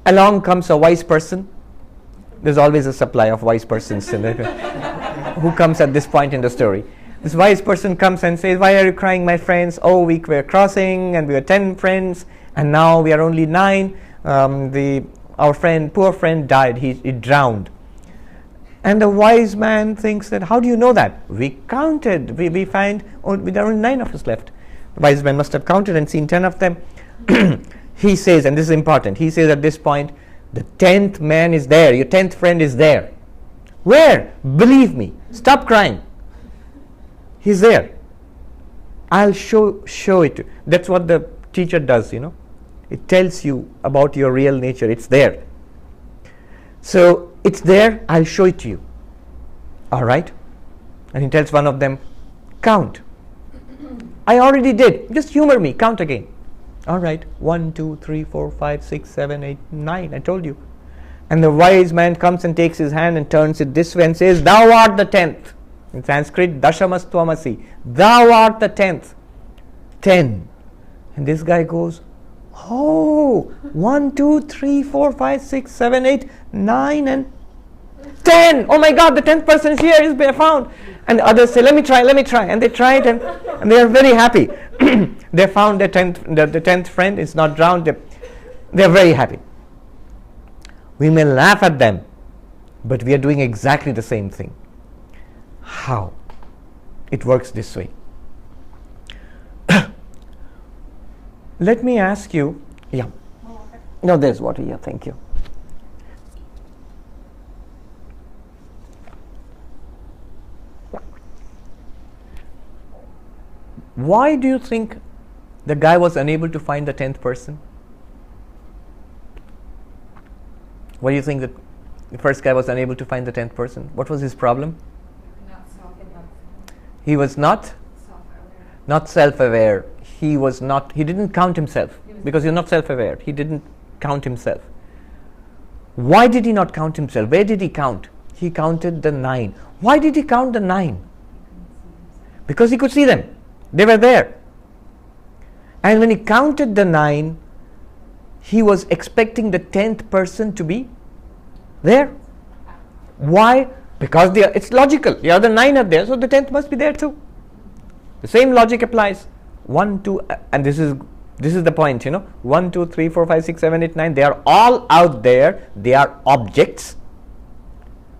Along comes a wise person. There's always a supply of wise persons who comes at this point in the story. This wise person comes and says, why are you crying, my friends? Oh, we were crossing and we were 10 friends and now we are only 9. Our poor friend died. He drowned. And the wise man thinks that, how do you know that? We counted. We find there are only 9 of us left. The wise man must have counted and seen 10 of them. He says, and this is important, he says at this point, the 10th man is there. Your 10th friend is there. Where? Believe me. Stop crying. He's there. I'll show it to you. That's what the teacher does, It tells you about your real nature. It's there. So it's there. I'll show it to you. All right? And he tells one of them, count. I already did. Just humor me. Count again. All right. 1, 2, 3, 4, 5, 6, 7, 8, 9. I told you. And the wise man comes and takes his hand and turns it this way and says, thou art the 10th. In Sanskrit, Dashamastvamasi. Thou art the 10th. 10. And this guy goes, oh, 1, 2, 3, 4, 5, 6, 7, 8, 9 and 10. Oh my God, the 10th person is here. He's been found. And the others say, let me try. And they try it and they are very happy. They found the 10th friend. It's not drowned. They're very happy. We may laugh at them, but we are doing exactly the same thing. How? It works this way. Let me ask you, yeah. No, there's water here. Thank you. Why do you think the guy was unable to find the 10th person? Why do you think that the first guy was unable to find the 10th person? What was his problem? He was not self-aware. He didn't count himself because he's not self-aware. He didn't count himself. Why did he not count himself? Where did he count? He counted the 9. Why did he count the 9? Because he could see them. They were there. And when he counted the 9, he was expecting the 10th person to be there. Why? Because it's logical. The other 9 are there, so the 10th must be there too. The same logic applies. 1, 2, and this is the point, 1, 2, 3, 4, 5, 6, 7, 8, 9. They are all out there. They are objects.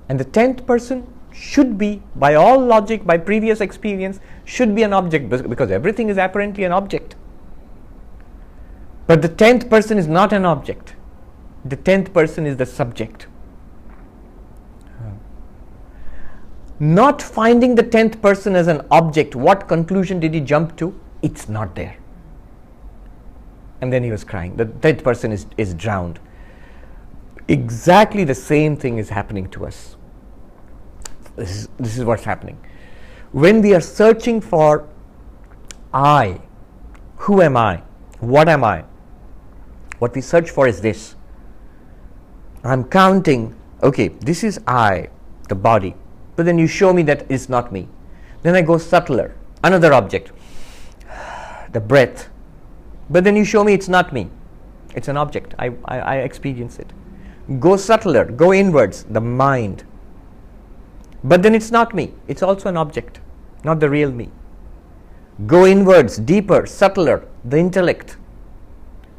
And the 10th person should be, by all logic, by previous experience, should be an object because everything is apparently an object. But the 10th person is not an object. The 10th person is the subject. Not finding the 10th person as an object, what conclusion did he jump to? It's not there. And then he was crying. The 10th person is drowned. Exactly the same thing is happening to us. This is what's happening. When we are searching for I, who am I? What am I? What we search for is this. I'm counting, okay, this is I, the body. But then you show me that it's not me. Then I go subtler, another object, the breath. But then you show me it's not me. It's an object. I experience it. Go subtler, go inwards, the mind. But then it's not me. It's also an object, not the real me. Go inwards, deeper, subtler, the intellect.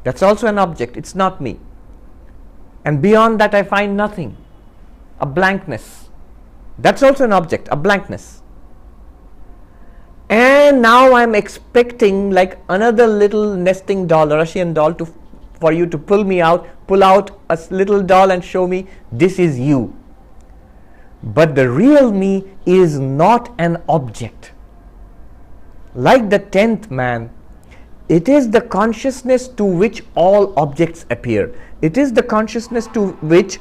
That's also an object. It's not me. And beyond that I find nothing, a blankness. That's also an object, a blankness. And now I'm expecting like another little nesting doll, a Russian doll, for you to pull out a little doll and show me this is you. But the real me is not an object. Like the 10th man, it is the consciousness to which all objects appear. It is the consciousness to which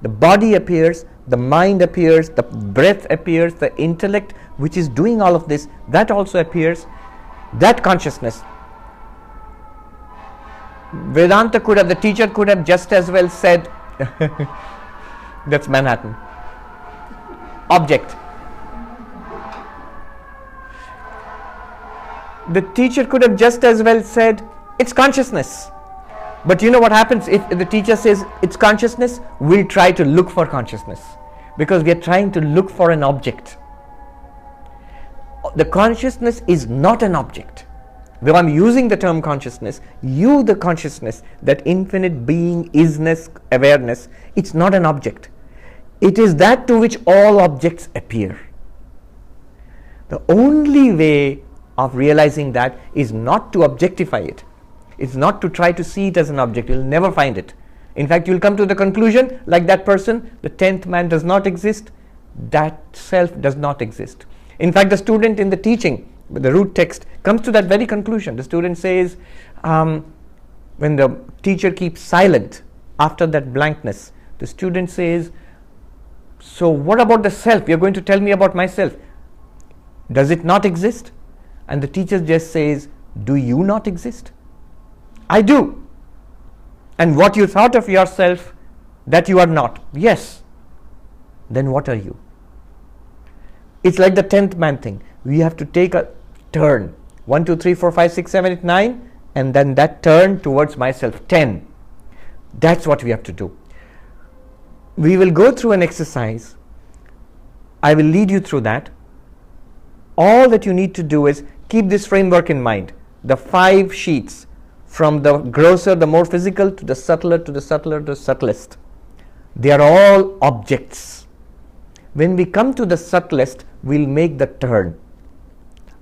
the body appears, the mind appears, the breath appears, the intellect which is doing all of this, that also appears. That consciousness. The teacher could have just as well said, that's Manhattan. Object. The teacher could have just as well said, it's consciousness. But you know what happens if the teacher says it's consciousness? We'll try to look for consciousness because we are trying to look for an object. The consciousness is not an object. Though I'm using the term consciousness, the consciousness, that infinite being, isness, awareness, it's not an object. It is that to which all objects appear. The only way of realizing that is not to objectify it. It's not to try to see it as an object. You'll never find it. In fact, you'll come to the conclusion, like that person, the 10th man does not exist, that self does not exist. In fact, the student in the teaching, the root text, comes to that very conclusion. The student says, when the teacher keeps silent after that blankness, the student says, so what about the self? You're going to tell me about myself. Does it not exist? And the teacher just says, do you not exist? I do. And what you thought of yourself, that you are not. Yes. Then what are you? It's like the 10th man thing. We have to take a turn. 1, 2, 3, 4, 5, 6, 7, 8, 9. And then that turn towards myself. 10. That's what we have to do. We will go through an exercise. I will lead you through that. All that you need to do is keep this framework in mind. The 5 sheets, from the grosser, the more physical, to the subtler, to the subtler, to the subtlest. They are all objects. When we come to the subtlest, we'll make the turn.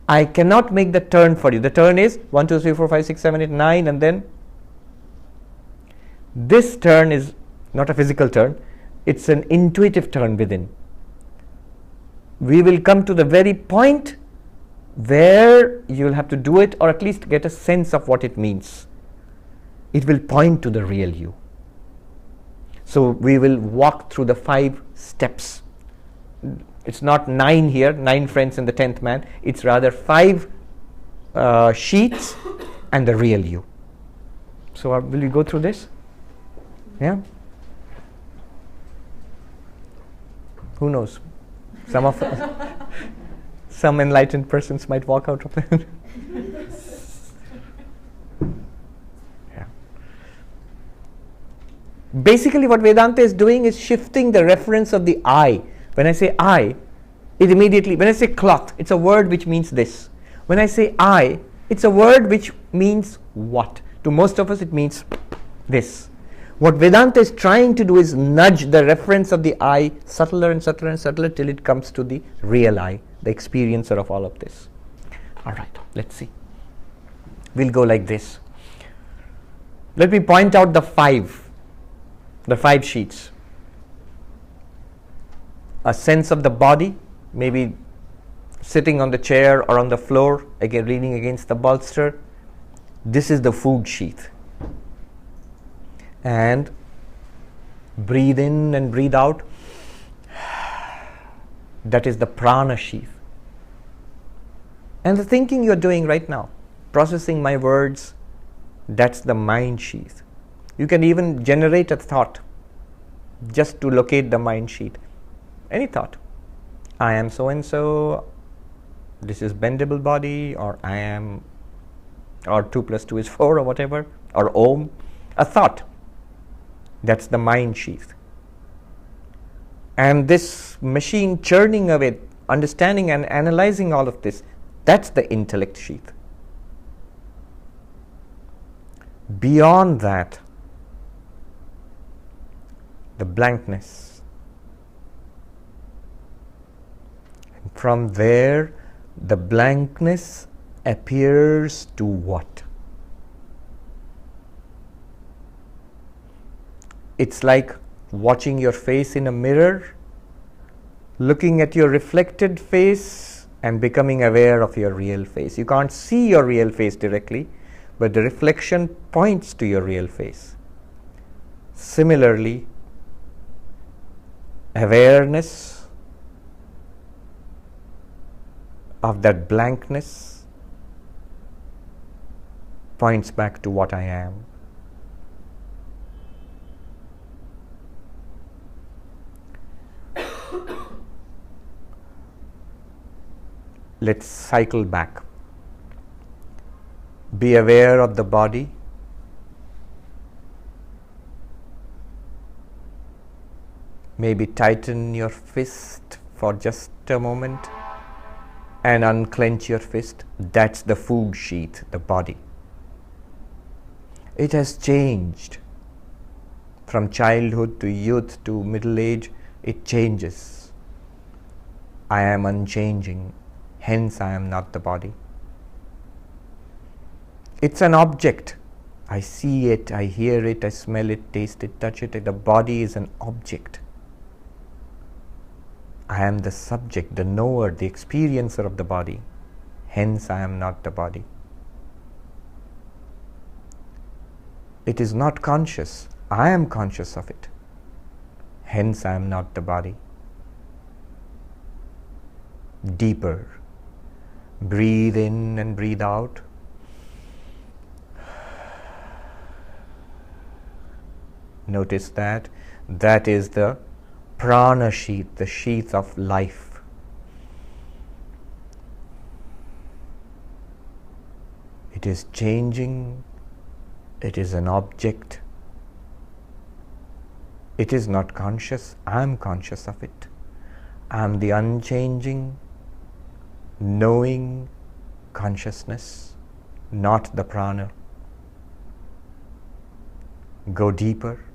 I cannot make the turn for you. The turn is 1, 2, 3, 4, 5, 6, 7, 8, 9, and then this turn is not a physical turn. It's an intuitive turn within. We will come to the very point where you will have to do it, or at least get a sense of what it means. It will point to the real you. So we will walk through the 5 steps. It's not 9 here, 9 friends in the 10th man. It's rather 5 sheets and the real you. So will we go through this? Yeah? Who knows? Some enlightened persons might walk out of it. Yeah. Basically, what Vedanta is doing is shifting the reference of the I. When I say I, it immediately, when I say cloth, it's a word which means this. When I say I, it's a word which means what? To most of us, it means this. What Vedanta is trying to do is nudge the reference of the I subtler and subtler and subtler till it comes to the real I, the experiencer of all of this. All right, let's see. We'll go like this. Let me point out the 5 sheets. A sense of the body, maybe sitting on the chair or on the floor, again leaning against the bolster. This is the food sheath. And breathe in and breathe out. That is the prana sheath. And the thinking you're doing right now, processing my words, that's the mind sheath. You can even generate a thought just to locate the mind sheath. Any thought. I am so and so, this is bendable body, or I am, or 2 + 2 is 4, or whatever, or Om. A thought. That's the mind sheath. And this machine churning away, understanding and analyzing all of this, that's the intellect sheath. Beyond that, the blankness. And from there, the blankness appears to what? It's like watching your face in a mirror, looking at your reflected face and becoming aware of your real face. You can't see your real face directly, but the reflection points to your real face. Similarly, awareness of that blankness points back to what I am. Let's cycle back. Be aware of the body. Maybe tighten your fist for just a moment and unclench your fist. That's the food sheath, the body. It has changed from childhood to youth to middle age. It changes. I am unchanging. Hence, I am not the body. It's an object. I see it, I hear it, I smell it, taste it, touch it. The body is an object. I am the subject, the knower, the experiencer of the body. Hence, I am not the body. It is not conscious. I am conscious of it. Hence, I am not the body. Deeper. Breathe in and breathe out. Notice that. That is the prana sheath, the sheath of life. It is changing. It is an object. It is not conscious. I am conscious of it. I am the unchanging, knowing consciousness, not the prana. Go deeper.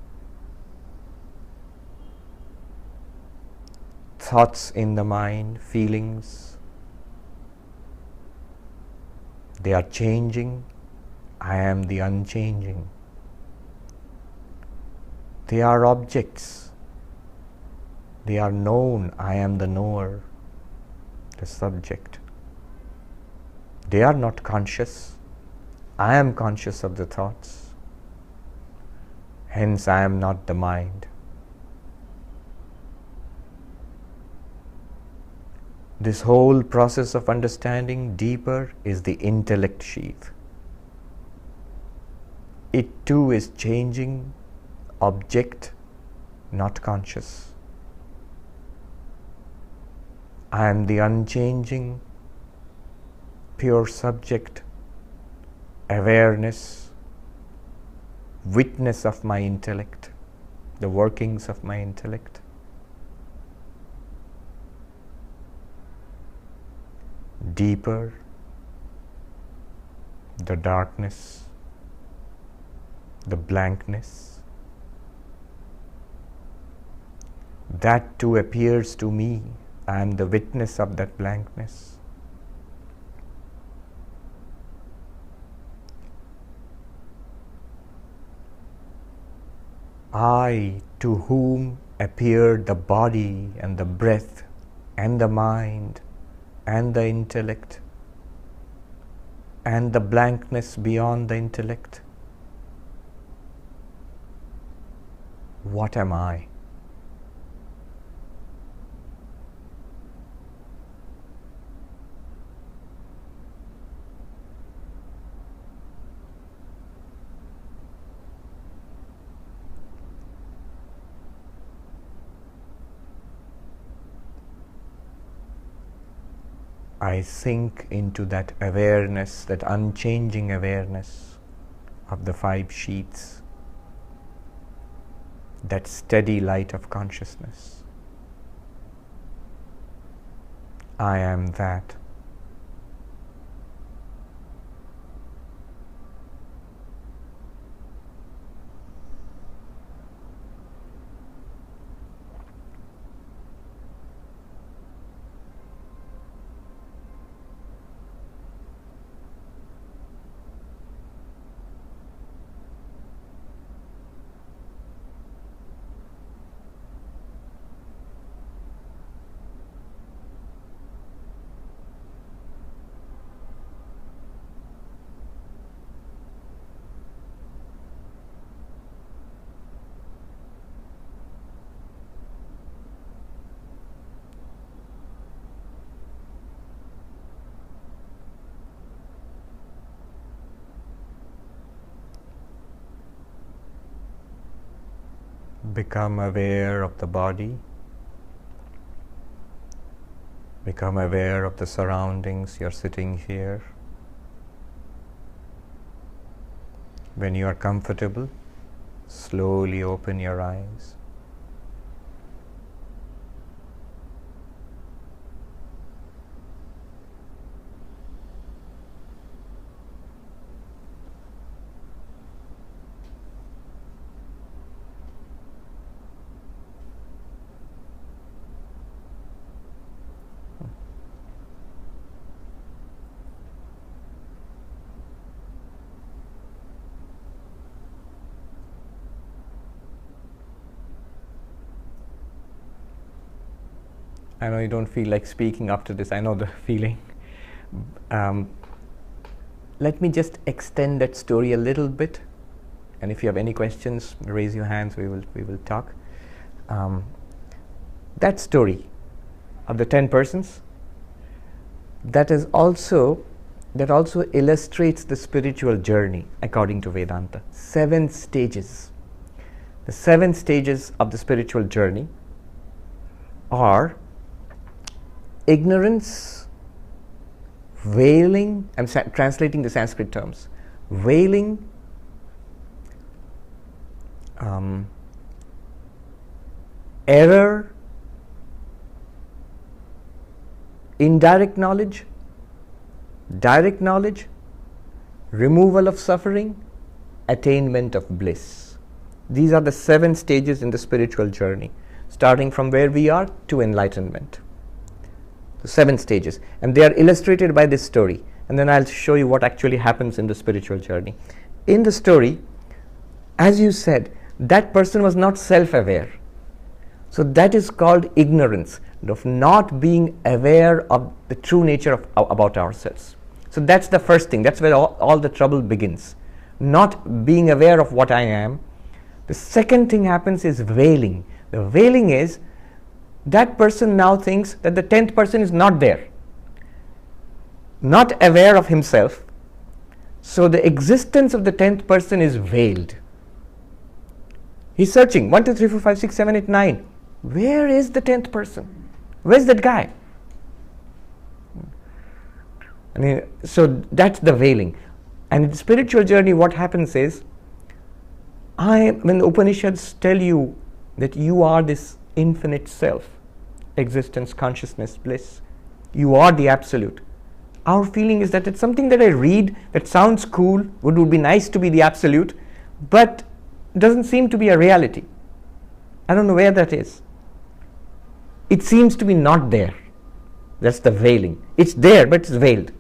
Thoughts in the mind, feelings, they are changing. I am the unchanging. They are objects. They are known. I am the knower, the subject. They are not conscious. I am conscious of the thoughts. Hence, I am not the mind. This whole process of understanding deeper is the intellect sheath. It too is changing, object, not conscious. I am the unchanging, pure subject, awareness, witness of my intellect, the workings of my intellect. Deeper, the darkness, the blankness, that too appears to me. I am the witness of that blankness. I, to whom appeared the body and the breath and the mind and the intellect and the blankness beyond the intellect. What am I? I sink into that awareness, that unchanging awareness of the five sheaths, that steady light of consciousness. I am that. Become aware of the body. Become aware of the surroundings. You're sitting here. When you are comfortable, slowly open your eyes. I know you don't feel like speaking after this. I know the feeling. Let me just extend that story a little bit, and if you have any questions, raise your hands. We will talk. That story of the 10 persons, that also illustrates the spiritual journey according to Vedanta. 7 stages. The 7 stages of the spiritual journey are ignorance, veiling, I'm translating the Sanskrit terms, veiling, error, indirect knowledge, direct knowledge, removal of suffering, attainment of bliss. These are the 7 stages in the spiritual journey, starting from where we are to enlightenment. 7 stages, and they are illustrated by this story, and then I'll show you what actually happens in the spiritual journey. In the story, as you said, that person was not self-aware, so that is called ignorance, of not being aware of the true nature of about ourselves. So that's the first thing. That's where all the trouble begins, not being aware of what I am. The second thing happens is veiling. The veiling is that person now thinks that the 10th person is not there, not aware of himself. So the existence of the 10th person is veiled. He's searching 1, 2, 3, 4, 5, 6, 7, 8, 9. Where is the 10th person? Where's that guy? So that's the veiling. And in the spiritual journey, what happens is, when the Upanishads tell you that you are this infinite self, existence, consciousness, bliss, you are the absolute. Our feeling is that it's something that I read that sounds cool, would be nice to be the absolute, but doesn't seem to be a reality. I don't know where that is. It seems to be not there. That's the veiling. It's there, but it's veiled.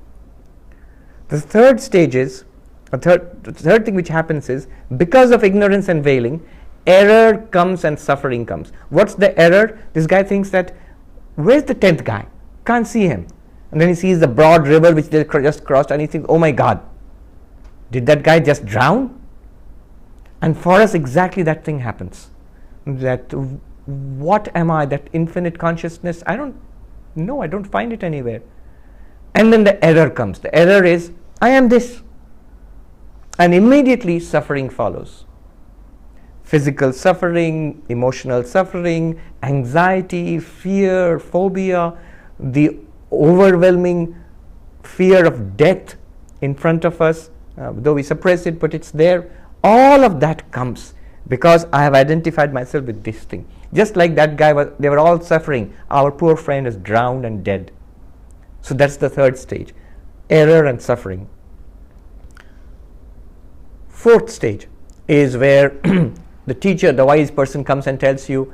The third stage is, the third thing which happens is, because of ignorance and veiling, error comes and suffering comes. What's the error? This guy thinks that, where's the 10th guy? Can't see him. And then he sees the broad river which they just crossed, and he thinks, oh my God, did that guy just drown? And for us, exactly that thing happens. That, what am I? That infinite consciousness? I don't know. I don't find it anywhere. And then the error comes. The error is, I am this. And immediately suffering follows. Physical suffering, emotional suffering, anxiety, fear, phobia, the overwhelming fear of death in front of us, though we suppress it, but it's there. All of that comes because I have identified myself with this thing. Just like that guy, they were all suffering. Our poor friend is drowned and dead. So that's the third stage, error and suffering. Fourth stage is where the teacher, the wise person, comes and tells you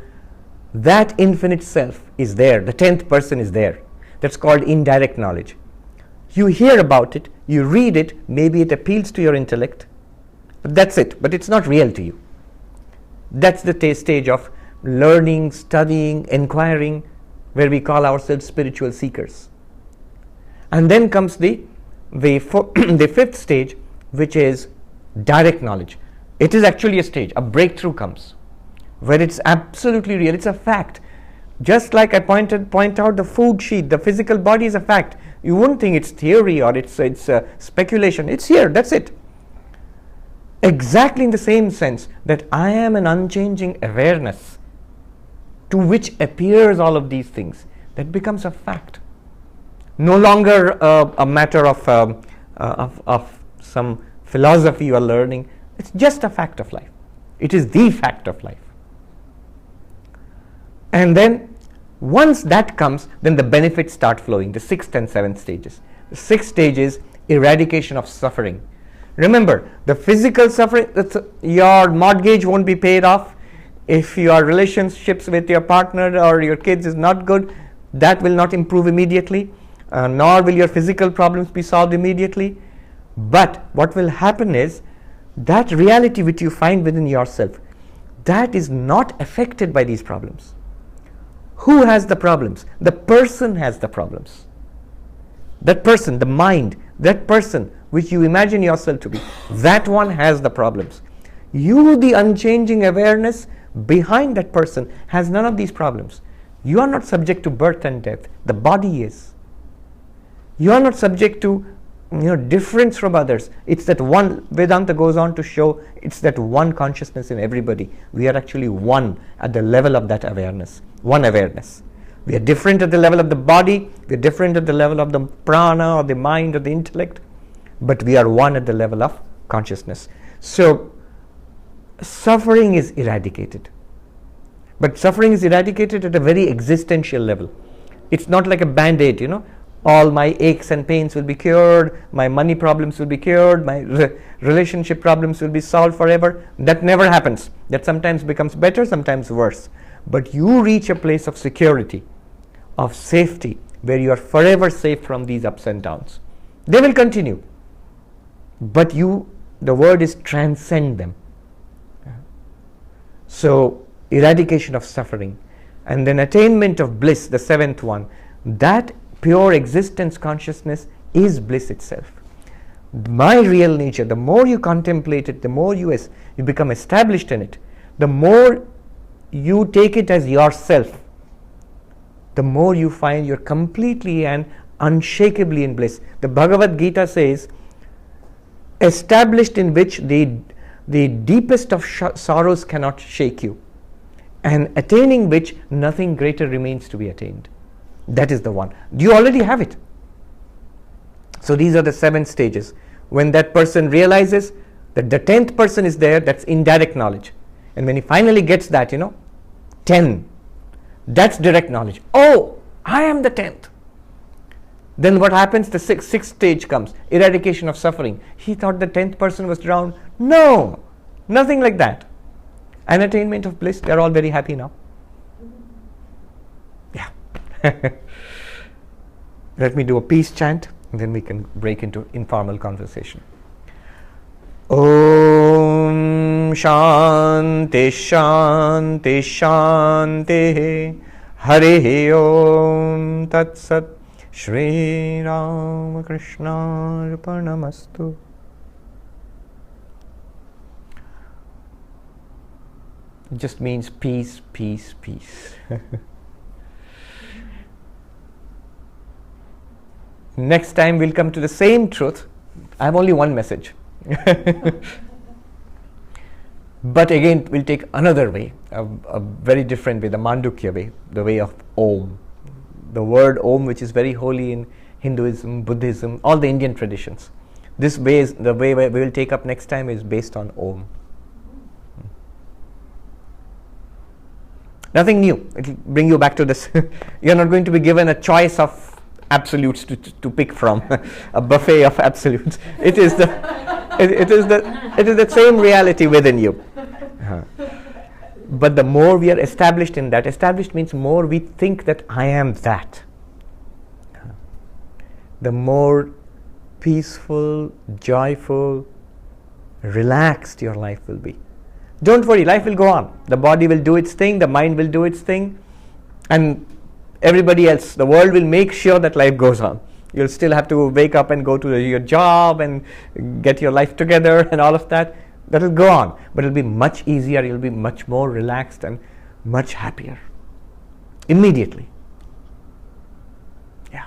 that infinite self is there, the 10th person is there. That's called indirect knowledge. You hear about it, you read it, maybe it appeals to your intellect, but that's it, but it's not real to you. That's the stage of learning, studying, inquiring, where we call ourselves spiritual seekers. And then comes the fifth stage, which is direct knowledge. It is actually a stage, a breakthrough comes, where it's absolutely real, it's a fact. Just like I point out the food sheet, the physical body is a fact. You wouldn't think it's theory or it's speculation. It's here, that's it. exactly in the same sense that I am an unchanging awareness to which appears all of these things, that becomes a fact. No longer a matter of some philosophy you are learning. It's just a fact of life. It is the fact of life. And then once that comes, then the benefits start flowing, the 6th and 7th stages. The 6th stage is eradication of suffering. Remember, the physical suffering, your mortgage won't be paid off. If your relationships with your partner or your kids is not good, that will not improve immediately, nor will your physical problems be solved immediately. But what will happen is that reality which you find within yourself, that is not affected by these problems. Who has the problems? The person has the problems. That person, the mind, that person which you imagine yourself to be, that one has the problems. You, the unchanging awareness behind that person, has none of these problems. You are not subject to birth and death. The body is. You are not subject to difference from others. It's that one. Vedanta goes on to show it's that one consciousness in everybody. We are actually one at the level of that awareness. One awareness. We are different at the level of the body. We are different at the level of the prana or the mind or the intellect. But we are one at the level of consciousness. So suffering is eradicated. But suffering is eradicated at a very existential level. It's not like a band-aid, all my aches and pains will be cured, my money problems will be cured, my relationship problems will be solved forever. That never happens. That sometimes becomes better, sometimes worse. But you reach a place of security, of safety, where you are forever safe from these ups and downs. They will continue. But the word is transcend them. So, eradication of suffering. And then attainment of bliss, the 7th one. That pure existence consciousness is bliss itself. My real nature, the more you contemplate it, the more you become established in it, the more you take it as yourself, the more you find you're completely and unshakably in bliss. The Bhagavad Gita says, established in which the deepest of sorrows cannot shake you, and attaining which nothing greater remains to be attained. That is the one. You already have it. So these are the 7 stages. When that person realizes that the 10th person is there, that's indirect knowledge. And when he finally gets that, 10, that's direct knowledge. Oh, I am the 10th. Then what happens? The 6th stage comes, eradication of suffering. He thought the 10th person was drowned. No, nothing like that. An attainment of bliss, they're all very happy now. Yeah. Let me do a peace chant, and then we can break into informal conversation. Om Shanti Shanti Shanti Hare Om Tat Sat Shri Ramakrishna Arpanamastu. It just means peace, peace, peace. Next time we'll come to the same truth. I have only one message. But again, we'll take another way, a very different way, the Mandukya way, the way of Om. The word Om, which is very holy in Hinduism, Buddhism, all the Indian traditions. This way is the way we will take up next time is based on Om. Nothing new. It will bring you back to this. You're not going to be given a choice of absolutes to pick from, a buffet of absolutes. It is the same reality within you. But the more we are established in that, established means more we think that I am that, the more peaceful, joyful, relaxed your life will be. Don't worry, life will go on. The body will do its thing, the mind will do its thing, and everybody else, the world will make sure that life goes on. You'll still have to wake up and go to your job and get your life together and all of that. That will go on, but it'll be much easier, you'll be much more relaxed and much happier. Immediately. Yeah.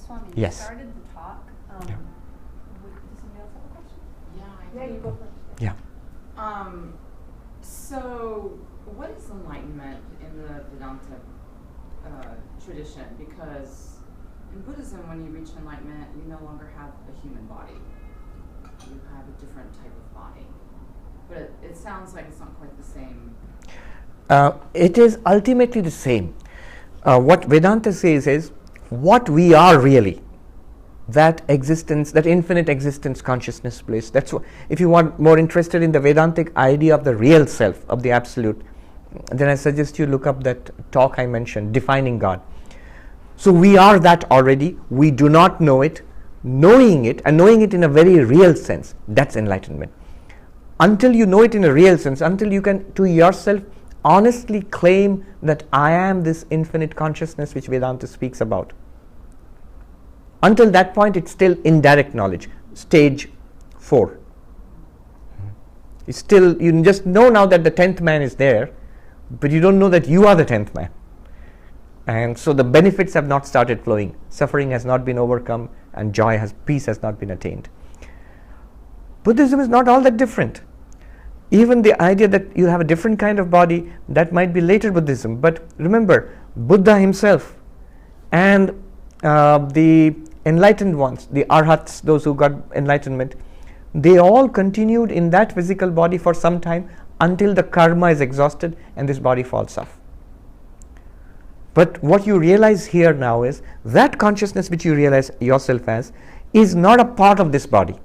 Swami, Yes. You started the talk. Yeah. Does somebody else have a question? Yeah, Yeah, you go first. Yeah. So, what is enlightenment in the Vedanta tradition? Because in Buddhism, when you reach enlightenment, you no longer have a human body. You have a different type of body. But it sounds like it's not quite the same. It is ultimately the same. What Vedanta says is what we are really, that existence, that infinite existence consciousness bliss. That's what, if you want more interested in the Vedantic idea of the real self, of the absolute, then I suggest you look up that talk I mentioned, Defining God. So we are that already, we do not know it. Knowing it, and knowing it in a very real sense, that's enlightenment. Until you know it in a real sense, until you can to yourself honestly claim that I am this infinite consciousness which Vedanta speaks about. Until that point, it's still indirect knowledge, stage 4. It's still, you just know now that the 10th man is there, but you don't know that you are the 10th man. And so the benefits have not started flowing. Suffering has not been overcome, and peace has not been attained. Buddhism is not all that different. Even the idea that you have a different kind of body, that might be later Buddhism. But remember, Buddha himself and the enlightened ones, the arhats, those who got enlightenment, they all continued in that physical body for some time until the karma is exhausted and this body falls off. But what you realize here now is that consciousness which you realize yourself as is not a part of this body.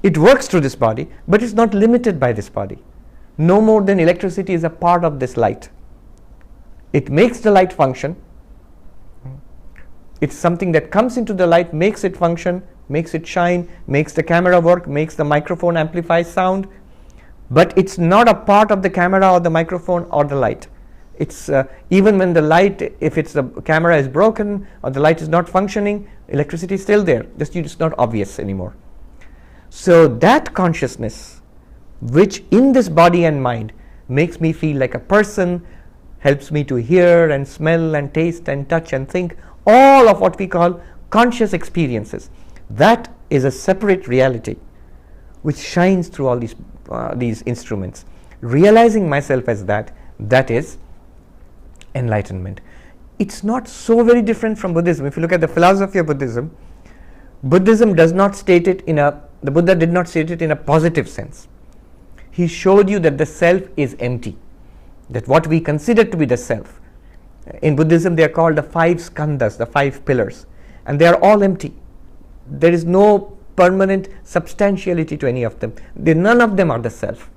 It works through this body, but it's not limited by this body. No more than electricity is a part of this light. It makes the light function. It's something that comes into the light, makes it function, makes it shine, makes the camera work, makes the microphone amplify sound, but it's not a part of the camera or the microphone or the light. It's even when the light, if it's the camera is broken or the light is not functioning, electricity is still there, just it's not obvious anymore. So that consciousness, which in this body and mind makes me feel like a person, helps me to hear and smell and taste and touch and think, all of what we call conscious experiences, that is a separate reality which shines through all these instruments. Realizing myself as that is enlightenment. It's not so very different from Buddhism. If you look at the philosophy of Buddhism, Buddhism does not state it the Buddha did not state it in a positive sense. He showed you that the self is empty, that what we consider to be the self. In Buddhism, they are called the 5 skandhas, the 5 pillars, and they are all empty. There is no permanent substantiality to any of them. None of them are the self,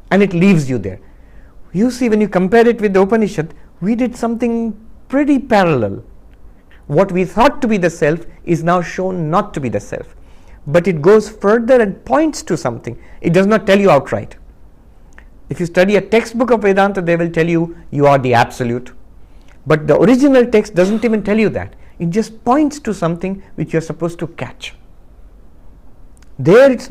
and it leaves you there. You see, when you compare it with the Upanishad, we did something pretty parallel. What we thought to be the self is now shown not to be the self, but it goes further and points to something. It does not tell you outright. If you study a textbook of Vedanta, they will tell you you are the absolute. But the original text doesn't even tell you that. It just points to something which you are supposed to catch. There it's not